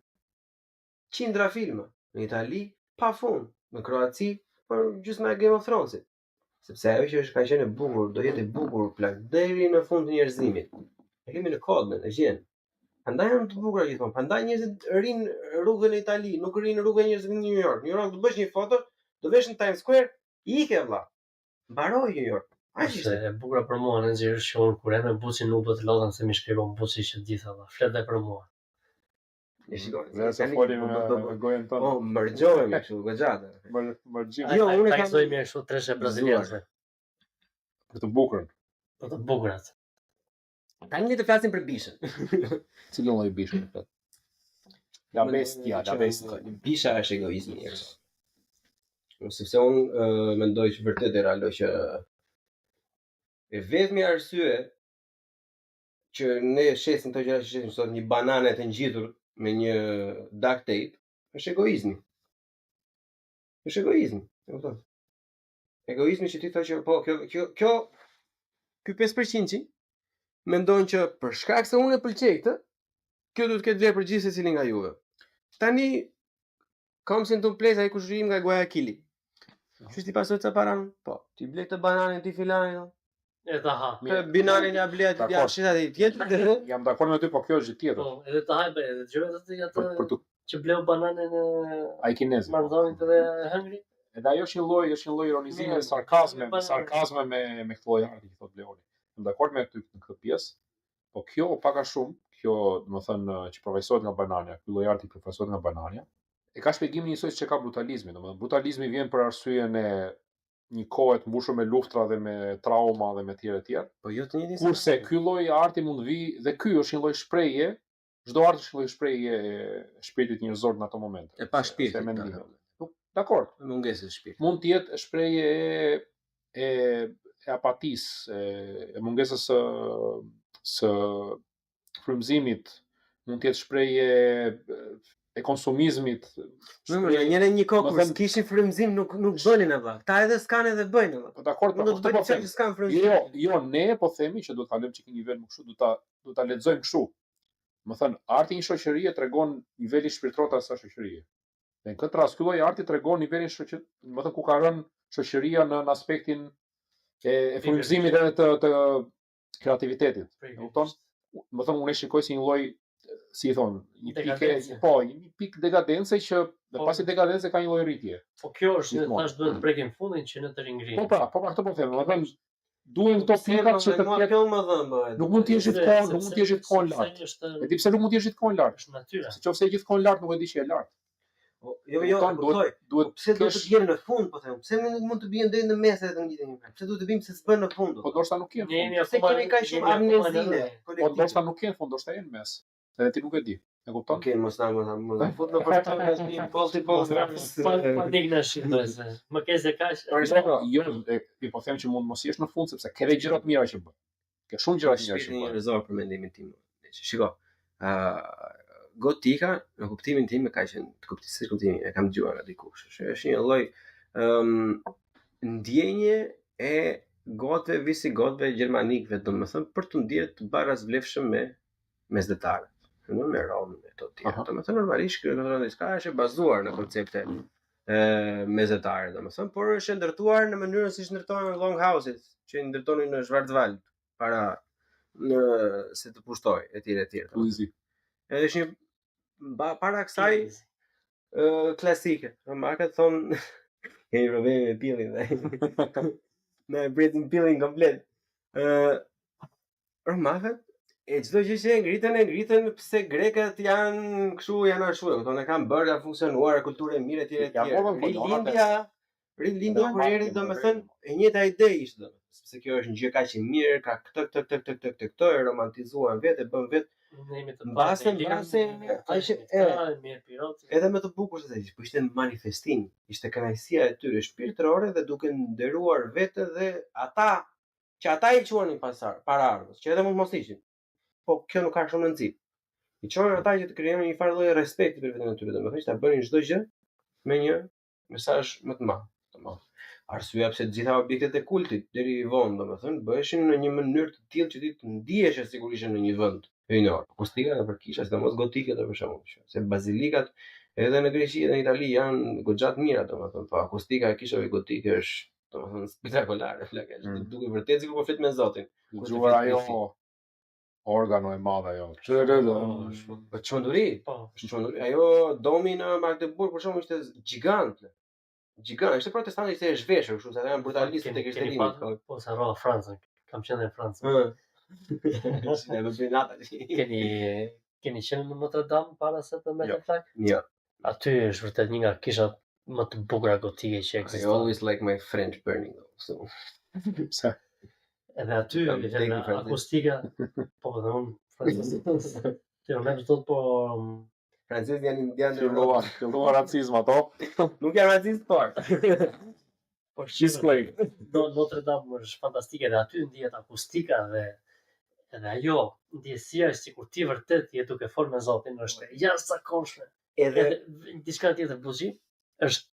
qindra filma. Në Itali pafund, në Kroaci për gjysma e Game of Thronesit. Sepse ajo që është ka qenë e bukur, do jetë e bukur plak deri në fund të njerëzimit. E kemi në kodën, e gjen. Prandaj janë të bukura gjithmonë. Prandaj njerëzit rinë rrugën e Itali, nuk rinë rrugën e njerëzve në New York. New York do bësh një foto, do vesh në Times Square, i ke vlla. Mbaroi New York. Është e bukur për mua në xhir që unë kur me buçi nuk do të lodhem se më shkruan buçi që gjitha valla. Flet dhe për mua. E shikoj. Nëse folim me gojën tonë. Po, mërgjohemi kështu gjatë. Mërgjim. Jo, unë kam thënë më kështu treshe brazilianëve. Për të bukurën. Për të bukurat. Tani të flasim për bishën. Cilën lloj bishën thot? La bestia. Bisha është egoizmi. Sepse unë mendoj që vërtet e ralo që e vetmi arsye që ne shesim këto gjëra që shesim sot një banane të ngjitur me një duct tape është egoizmi. Është egoizmi, e kupton? Egoizmi që ti thua që po kjo ky 5% mendojnë që për shkak se unë e pëlqej këtë, kjo duhet të ketë vlerë për gjithë secilin nga juve. Tani kam si në plesa ai kushërim nga Guayaquili. Që ti pasoj ca paran? Po, ti ble këtë bananin ti filanin. E ta ha. Këtë binarin ja ble aty ja shita ti tjetër. Jam dakord me ty, po kjo është gjë tjetër. Po, edhe ta hajë edhe gjëra të atë për të që bleu bananën ai kinez. Marrëdhënit edhe hëngri. Edhe ajo është një lloj ironizimi dhe sarkazme me këtë lloj arti që thot Leoni. Jam dakord me ty në këtë pjesë, po kjo pak a shumë, kjo domethënë që përfaqësohet nga banania, ky lloj arti përfaqësohet nga banania, e ka shpjegimin njësoj që ka brutalizmi, domethënë brutalizmi vjen për arsyen e një kohë të mbushur me luftra dhe me trauma dhe me tjerë. Po jo të njëjtin. Kurse ky lloj arti mund vi dhe ky është një lloj shprehje, çdo art është një lloj shprehje e shpirtit njerëzor në ato momente. E pa shpirtin. Dakor, Mungesë shpirtit. Mund të jetë shprehje e apatisë, e mungesës së frymëzimit, mund të jetë shprehje e konsumizmit. Një kohë kur kishin frymëzim nuk bënin valla. Ta edhe s'kan edhe bëjnë valla. Po dakord, do të bëjnë që s'kan frymëzim. Jo, ne po themi që do të kalojmë çik në nivel më kështu, do ta lexojmë kështu. Më thënë, arti një shoqërie tregon nivelin shpirtëror të asaj shoqërie. Në këtë rast ky lloj arti tregon nivelin shoqërisë, më thënë ku ka rënë shoqëria në aspektin e frymëzimit edhe të kreativitetit. E kupton? Më thënë, unë e shikoj si një lloj, si i thon, një pikë dekadence që pasi dekadence ka një lloj rritje. Po kjo është, thash duhet të prekim fundin që ne të ringrim. Po këtë po them, më thënë, duhen këto pikat që të ketë. Nuk mund të jesh gjithkohon lart. E di pse nuk mund të jesh gjithkohon lart. Është natyra. Nëse je gjithkohon lart, nuk e di që je lart. Jo, duhet pse do të bjerë në fund, po them. Pse nuk mund të bien deri në mes edhe të ngjiten një. Pse duhet të bim se s'bën në fund? Po ndoshta nuk kenë. Pse kemi kaq shumë amnezine? Po ndoshta nuk kenë fund, ndoshta janë mes. Edhe ti nuk e di. E kupton? Okej, mos na fut në përshtatje një polti. Pa dignash ndonëse. Më ke se kaq. Jo, po them që mund mos jesh në fund sepse ke gjëra të mira që bën. Ke shumë gjëra të mira që bën. Njerëzor për mendimin tim. Shiko, gotika në kuptimin tim ka qenë kuptimin e kam dëgjuar nga dikush. Është një lloj ndjenje e gotëve visigotëve gjermanikëve, domethënë për të ndjerë të barazvlefshëm me mesdhetarët. Me Romë, me to tjerë. Domethënë normalisht kjo diçka është e bazuar në koncepte mesdhetare, domethënë, por është ndërtuar në mënyrën siç ndërtohen Longhouset, që ndërtonin në Schwarzwald para se të pushtoj etj. Edhe është një para kësaj klasike. Romakët thonë kemi probleme me pillin. Ne bretin pillin komplet. Romakët e çdo gjë që ngritën pse grekët janë kështu, janë ashtu, thonë kanë bërë, ka funksionuar, kulturë e mirë etj. Rilindja kur domethënë e njëjta ide ishte domethënë, sepse kjo është një gjë kaq e mirë, ka këtë e romantizuan vetë, e bën vetë mbase edhe më të bukur se thjesht, po ishte manifestim, ishte kënaqësia e tyre shpirtërore dhe duke nderuar vetë dhe ata i quanin paraardhës, që edhe mund mos ishin. Po kjo nuk ka shumë rëndësi. I çonin ata që të krijojnë një farë lloji respekti për veten e tyre, domethënë ta bënin çdo gjë me një mesazh më të madh. Arsyeja pse të gjitha objektet e kultit deri vonë, domethënë, bëheshin në një mënyrë të tillë që ti të ndihesh sigurisht në një vend rinor. Akustika edhe për kisha, sidomos gotike për shembull, se bazilikat edhe në Greqi dhe në Itali janë goxha të mira, domethënë, po akustika e kishave gotike është, domethënë, spektakolare, flakë. Duket vërtet sikur po flet me Zotin. Dëgjuar ajo organo e madhe ajo. Po çmenduri. Është çmenduri. Ajo domi në Magdeburg për shembull ishte gjigant. Gjigant, ishte protestantë, ishte e zhveshur, kështu se janë brutalistë tek krishterët. Po sa rrova Francën. Kam qenë në Francë. Ne do të nata. Keni qenë në Notre Dame para se të mbetet flak? Jo. Aty është vërtet një nga kishat më të bukura gotike që ekziston. I always like my French burning though. Pse? Edhe aty akustika, po unë ti më thot po francezët janë filluar racizëm ato. Nuk janë racist por. Po Notre Dame është fantastike dhe aty ndihet akustika dhe edhe ajo ndjesia është sikur ti vërtet je duke folur me Zotin, është jashtëzakonshme. Edhe diçka tjetër buzhi është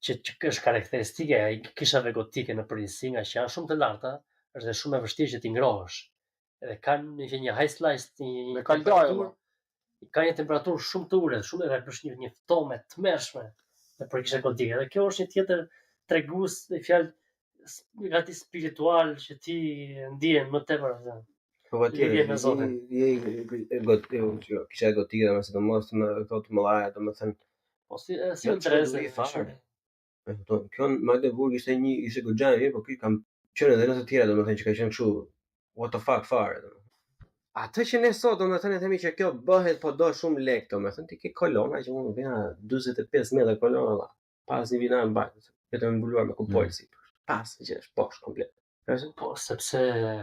që është karakteristike e kishave gotike në përgjithësi, nga që janë shumë të larta. Është shumë e vështirë që ti ngrohesh. Edhe kanë një high slice, ka një temperaturë shumë të ulët, shumë edhe është një ftomë të tmerrshme në përgjithësi gotike. Dhe kjo është një tjetër tregues e fjalë gati spiritual që ti ndihen më tepër atë. Po patjetër me Zotin. Kisha gotike, domosdoshmos më këto të mëdha, domethënë po si ndrezë fare. Kjo në Magdeburg ishte goxha e mirë, po ky kam qenë edhe në të tjera, domethënë që ka qenë kështu what the fuck fare. atë që ne sot domethënë themi që kjo bëhet po do shumë lek domethënë ti ke kolona që mund të vjen 45 metra kolona pas një vina mbaj vetëm mbuluar me kupol sipër pas që është poshtë komplet. Po sepse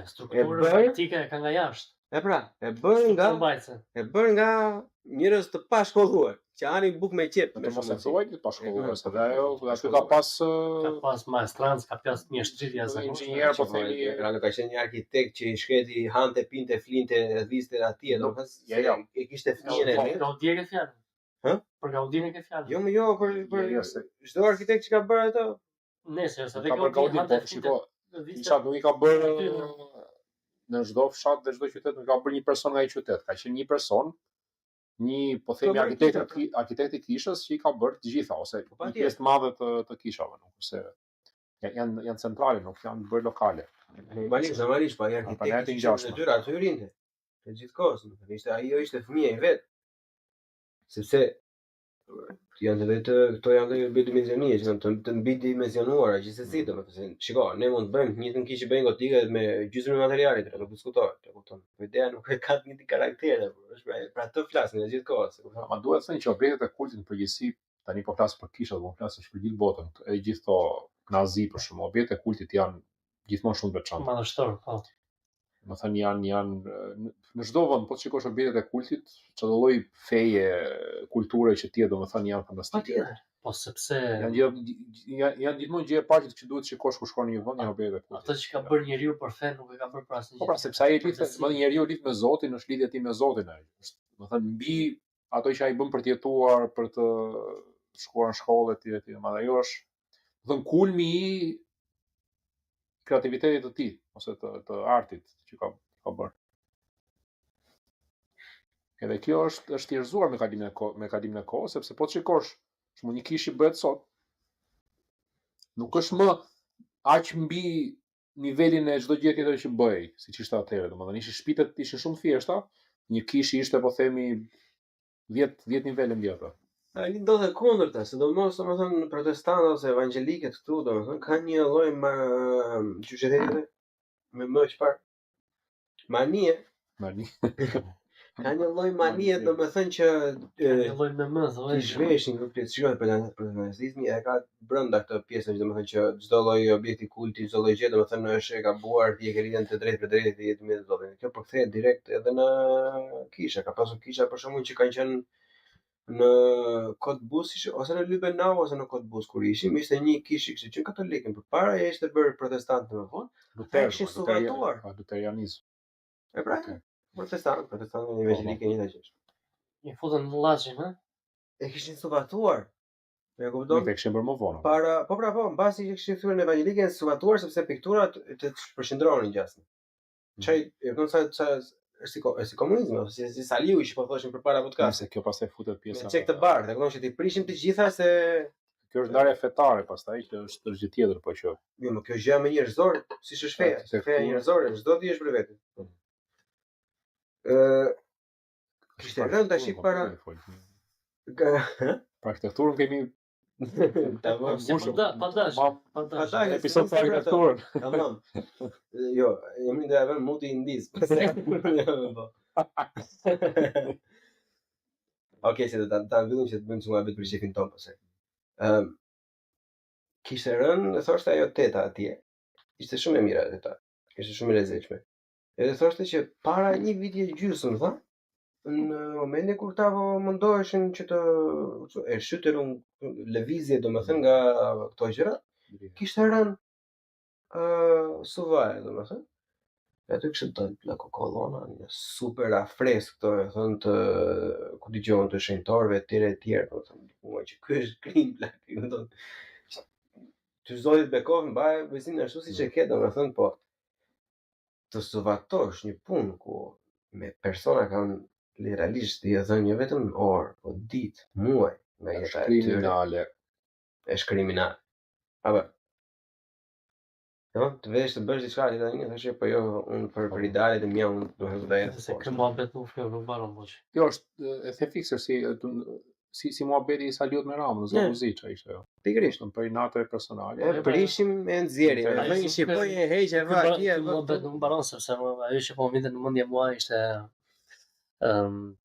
struktura praktike ka nga jashtë. E bën nga njerëz të pashkolluar, që anin buk me qep. Të mos e thuaj të pashkolluar, se ajo ka pas maestrancë, ka pas mjeshtritje zakonisht. Inxhinier, po themi, ka qenë një arkitekt që i shkreti hante, pinte, flinte, dhiste atje, domethënë e kishte fëmijën e vet. Gaudí ke fjalën. Hë? Për Gaudin ke fjalën. Jo, për çdo arkitekt që ka bërë ato. Nëse ose vetë Gaudí hante, shiko, isha nuk i ka bërë në çdo fshat dhe çdo qytet nuk ka bërë një person nga ai qytet, ka qenë një person, po themi arkitekt i kishës që i ka bërë të gjitha ose një pjesë të madhe të kishave, nuk se janë centrale, nuk janë bërë lokale. Normalisht, po ai arkitekti në dyra aty rinte. Të gjithkohës, ajo ishte fëmia i vet. Sepse janë këto janë të dimensionie, që janë të mbi dimensionuara gjithsesi, domethënë, shiko, ne mund të bëjmë një kishë bëjnë gotike me gjysmën e materialit, nuk diskutohet, e kupton. Po ideja nuk e ka një karakter, është pra të flasin gjithkohës, e kupton. Ma duhet të thënë që objektet e kultit në përgjithësi, tani po flas për kishat, po flas për gjithë botën, e gjithë to knazi për shkak objektet e kultit janë gjithmonë shumë të veçanta. Madhështor, po. Do thënë janë në çdo vend, po shikosh objektet e kultit, çdo lloj feje, kulture që ti domethënë janë fantastike. Po sepse janë gjithmonë gjë e parë që duhet shikosh kur shkon në një vend, një objekt e kultit. Ato që ka bërë njeriu për fen nuk e ka bërë për asnjë gjë. Po pra sepse ai njeriu lidh me Zotin, është lidhja tim me Zotin ai. Domethënë mbi ato që ai bën për të jetuar, për të shkuar në shkollë etj. Madje ajo është domethënë kulmi i kreativitetit të tij ose të artit që ka bërë. Edhe kjo është tjerëzuar me kalimin e kohës, sepse po të shikosh, shumë një kishë bëhet sot, nuk është më aq mbi nivelin e çdo gjë tjetër që bëhej, siç ishte atëherë, domethënë shtëpitë ishin shumë thjeshta, një kishë ishte po themi 10 nivele mbi ato. Ai ndodhe kundërta, sidomos domethënë protestantë ose evangelikët këtu domethënë kanë një lloj me më çfarë manie. Ka një lloj manie domethënë që një lloj me më thonë. I zhveshin këtë shikoj për nazizmi e ka brenda këtë pjesën domethënë që çdo lloj objekti kulti, çdo lloj gjë domethënë është e gabuar, ti e ke lidhën të drejtë për drejtë jetë me Zotin. Kjo përkthehet direkt edhe në kisha, ka pasur kisha për shembull që kanë qenë në Kotbus ose në Lybenau ose në Kotbus kur ishim, ishte një kishë që qenë katolikën përpara e ishte bërë protestantë më vonë, ishin suvatuar. Luterianizëm. E pra, protestantë evangelikë një gjë. Një futën në llaçin, ha? E kishin suvatuar. E kupton? Ne kishim bërë më vonë. Po, mbasi që kishin thyer në evangelikën suvatuar sepse pikturat të përshëndronin gjasnë. Çaj, e kupton sa është si komunizmi ose si Saliu që po thoshin përpara podcast. Se kjo pastaj futet pjesa. Me çek të bardhë, e kupton që ti prishim të gjitha se kjo është ndarje fetare pastaj që është gjë tjetër po që. Jo, më kjo gjë më njerëzore, siç është feja, feja njerëzore, çdo ti është për veten. Kishte rënë tash para për arkitekturën kemi Pantash. Episod për arkitekturën. Tamam. Jo, jemi ndaj vën muti i ndiz. Okej, se ta mbyllim që të bëjmë çuar vetë për shefin ton pastaj. Kishte rënë, thoshte ajo teta atje. Ishte shumë e mirë teta. Ishte shumë e lezetshme. Edhe thoshte që para një viti e gjysmë, tha, në momentin kur ta mundoheshin që të shtyter lëvizje domethënë nga këto gjëra, kishte rënë suvaj domethënë. Aty kishte dalë kolona, një super afresk këto e thon të ku dëgjon të shenjtorëve etj, domethënë dikua që ky është krim plak, domethënë. Ty zojit Bekov mbaj bezimin ashtu siç e ke domethënë, po të suvatosh një punë ku me persona kanë realisht i dhënë jo vetëm orë, po ditë, muaj, nga jeta e tyre. Është kriminal. Apo. Jo, të vesh të bësh diçka tani, thashë po jo, unë për idealet e mia unë do të jetë. Se kjo mohabet nuk flet për baron bosh. Kjo është e the fikse si si muhabeti i Saliut me Ramën, zonë muzikë ishte ajo. Pikërisht. Për natë personale. E prishim e nxjerrim. Në një shqipoj e heqë vash kia. Muhabet nuk mbaron sepse ajo që po vinte në mendje mua ishte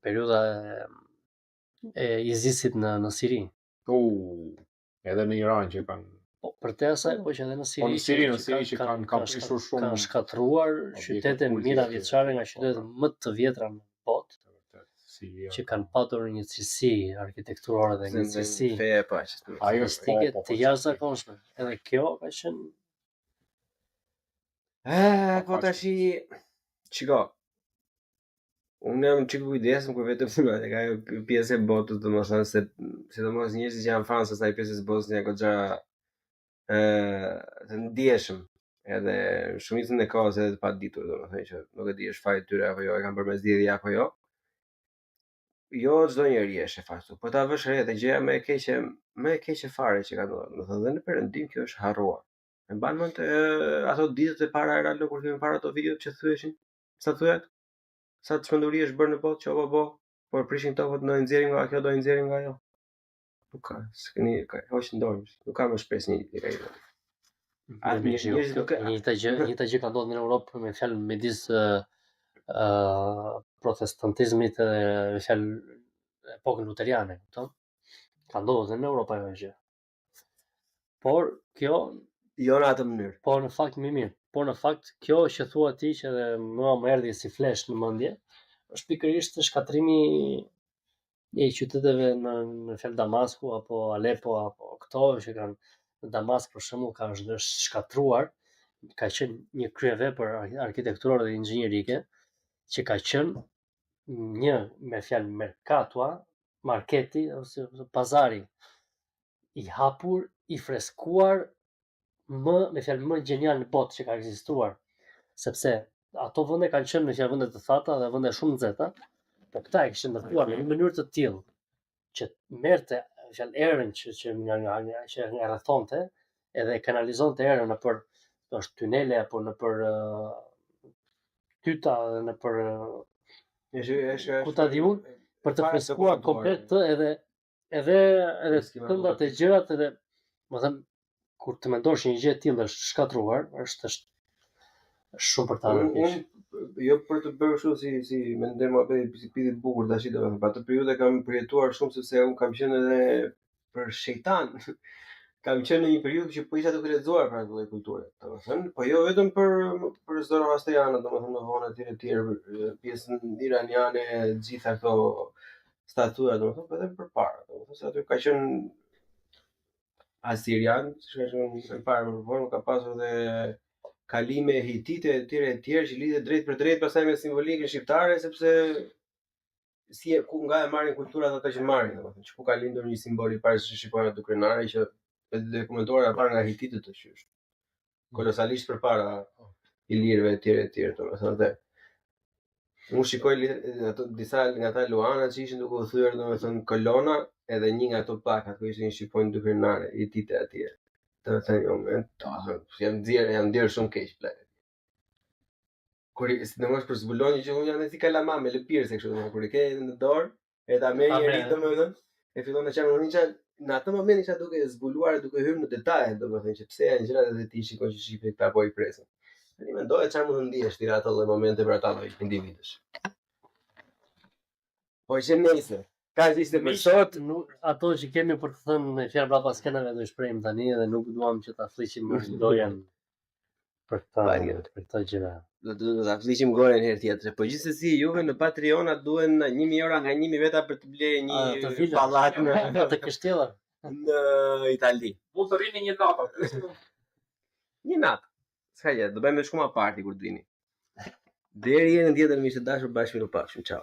periudha e ISIS-it në Siri. Edhe në Iran që kanë Po për te asaj, po që edhe në Siri. Po në Siri që kanë prishur shumë. Kanë shkatruar qytete mijëra vjeçare nga qytetet më të vjetra në botë. Që kanë patur një cilësi arkitekturore dhe një cilësi artistike të jashtëzakonshme. Edhe kjo ka qenë po tash çiko. Unë jam çik kujdesëm kur vetëm e ka pjesë e botës, domethënë se sidomos njerëzit që janë fansë asaj pjesës së botës janë goxha të ndjeshëm. Edhe shumicën e kohës edhe të paditur, domethënë që nuk e di është faji tyre apo jo, e kanë përmes lidhje apo jo. Jo çdo njeri është fashtu, po ta vësh re, gjëja më e keqe fare që ka ndodhur, domethënë dhe në Perëndim kjo është harruar. E mban mend ato ditët e para Eralo kur kemi parë ato videot që thyeshin, sa thuhet? Sa të çmenduri është bërë në botë që po, por prishin tokët do i nxjerrim nga kjo, do i nxjerrim nga ajo. Nuk ka, s'keni hoqë ndorë, nuk ka më shpresë një direkt. Një gjë ka ndodhur në Europë me fjalë midis protestantizmit dhe me fjalë epokën luteriane, kupton? Ka ndodhur në Europë ajo gjë. Por kjo jo në atë mënyrë. Po në fakt më mirë. Por në fakt kjo që thua ti që edhe mua më erdhi si flesh në mendje, është pikërisht shkatrimi i qyteteve në fjalë Damasku apo Alepo apo këto që kanë në Damask për shembull kanë shkatruar, ka qenë një kryevepër arkitekturore dhe inxhinierike që ka qenë një me fjalë merkatua, marketi ose pazari i hapur, i freskuar, me fjalë më genial në botë që ka ekzistuar, sepse ato vende kanë qenë në fjalë vende të thata dhe vende shumë nxehta, por këta e kishin ndërtuar në një mënyrë të tillë që merrte fjalë erën që nga rrethonte edhe kanalizonte erën nëpër tunele apo nëpër tyta dhe nëpër ku ta di unë për të freskuar komplet edhe këndat e gjërat edhe më thënë kur të mendosh një gjë e tillë është shkatruar, është shumë për ta ndërtuar. Jo për të bërë kështu si mendim apo si piti të bukur tash domethënë, pa atë periudhë kam përjetuar shumë sepse un kam qenë edhe për shejtan. Kam qenë në një periudhë që po isha duke lexuar për atë lloj kulture, domethënë, po jo vetëm për zoroastrianët, domethënë në vonë të tjerë, pjesën iraniane, gjitha këto statua, domethënë, po edhe përpara, domethënë se aty ka qenë Asirian, që është më parë më vonë ka pasur dhe kalime hitite e tjera që lidhet drejt për drejt pastaj me simbolikën shqiptare sepse ku nga e marrin kulturat ata që marrin, domethënë, që ku ka lindur një simbol i parë që shikojnë aty krenare që dokumentuar parë nga hititët të qysh. Kolosalisht përpara ilirëve e tjerë, domethënë. Unë shikoj ato disa nga ata luana që ishin duke u thyer domethënë kolona edhe një nga ato pakat ku ishin shqipojnë dy krenare hitite atje. Domethënë jo janë ndier shumë keq plak. Kur sidomos për zbulonjë që unë janë si kalama me lëpirë se kështu domethënë kur i ke në dorë e ta merr njëri domethënë e fillon të çan unë në atë moment isha duke zbuluar duke hyrë në detaje domethënë që pse janë gjërat edhe ti shikon që shifet këta po i presin. Tani mendoj çfarë mund të ndihesh ti ato lloj momente për ata lloj individësh. Po që nëse ka ishte për sot ato që kemi për të thënë me fjalë brapa skenave do i shprehim tani dhe nuk duam që ta fliqim më dojan për këta gjëra. Do ta fliqim gojen herë tjetër. Po gjithsesi juve në Patreon duhen 1000 euro nga 1000 veta për të blerë një pallat në të kështjella në Itali. Mund të rrini një natë. Një natë. S'ka gjë, do bëjmë shkoma party kur dini. Deri në tjetër miq të dashur bashkë në pafshim. Ciao.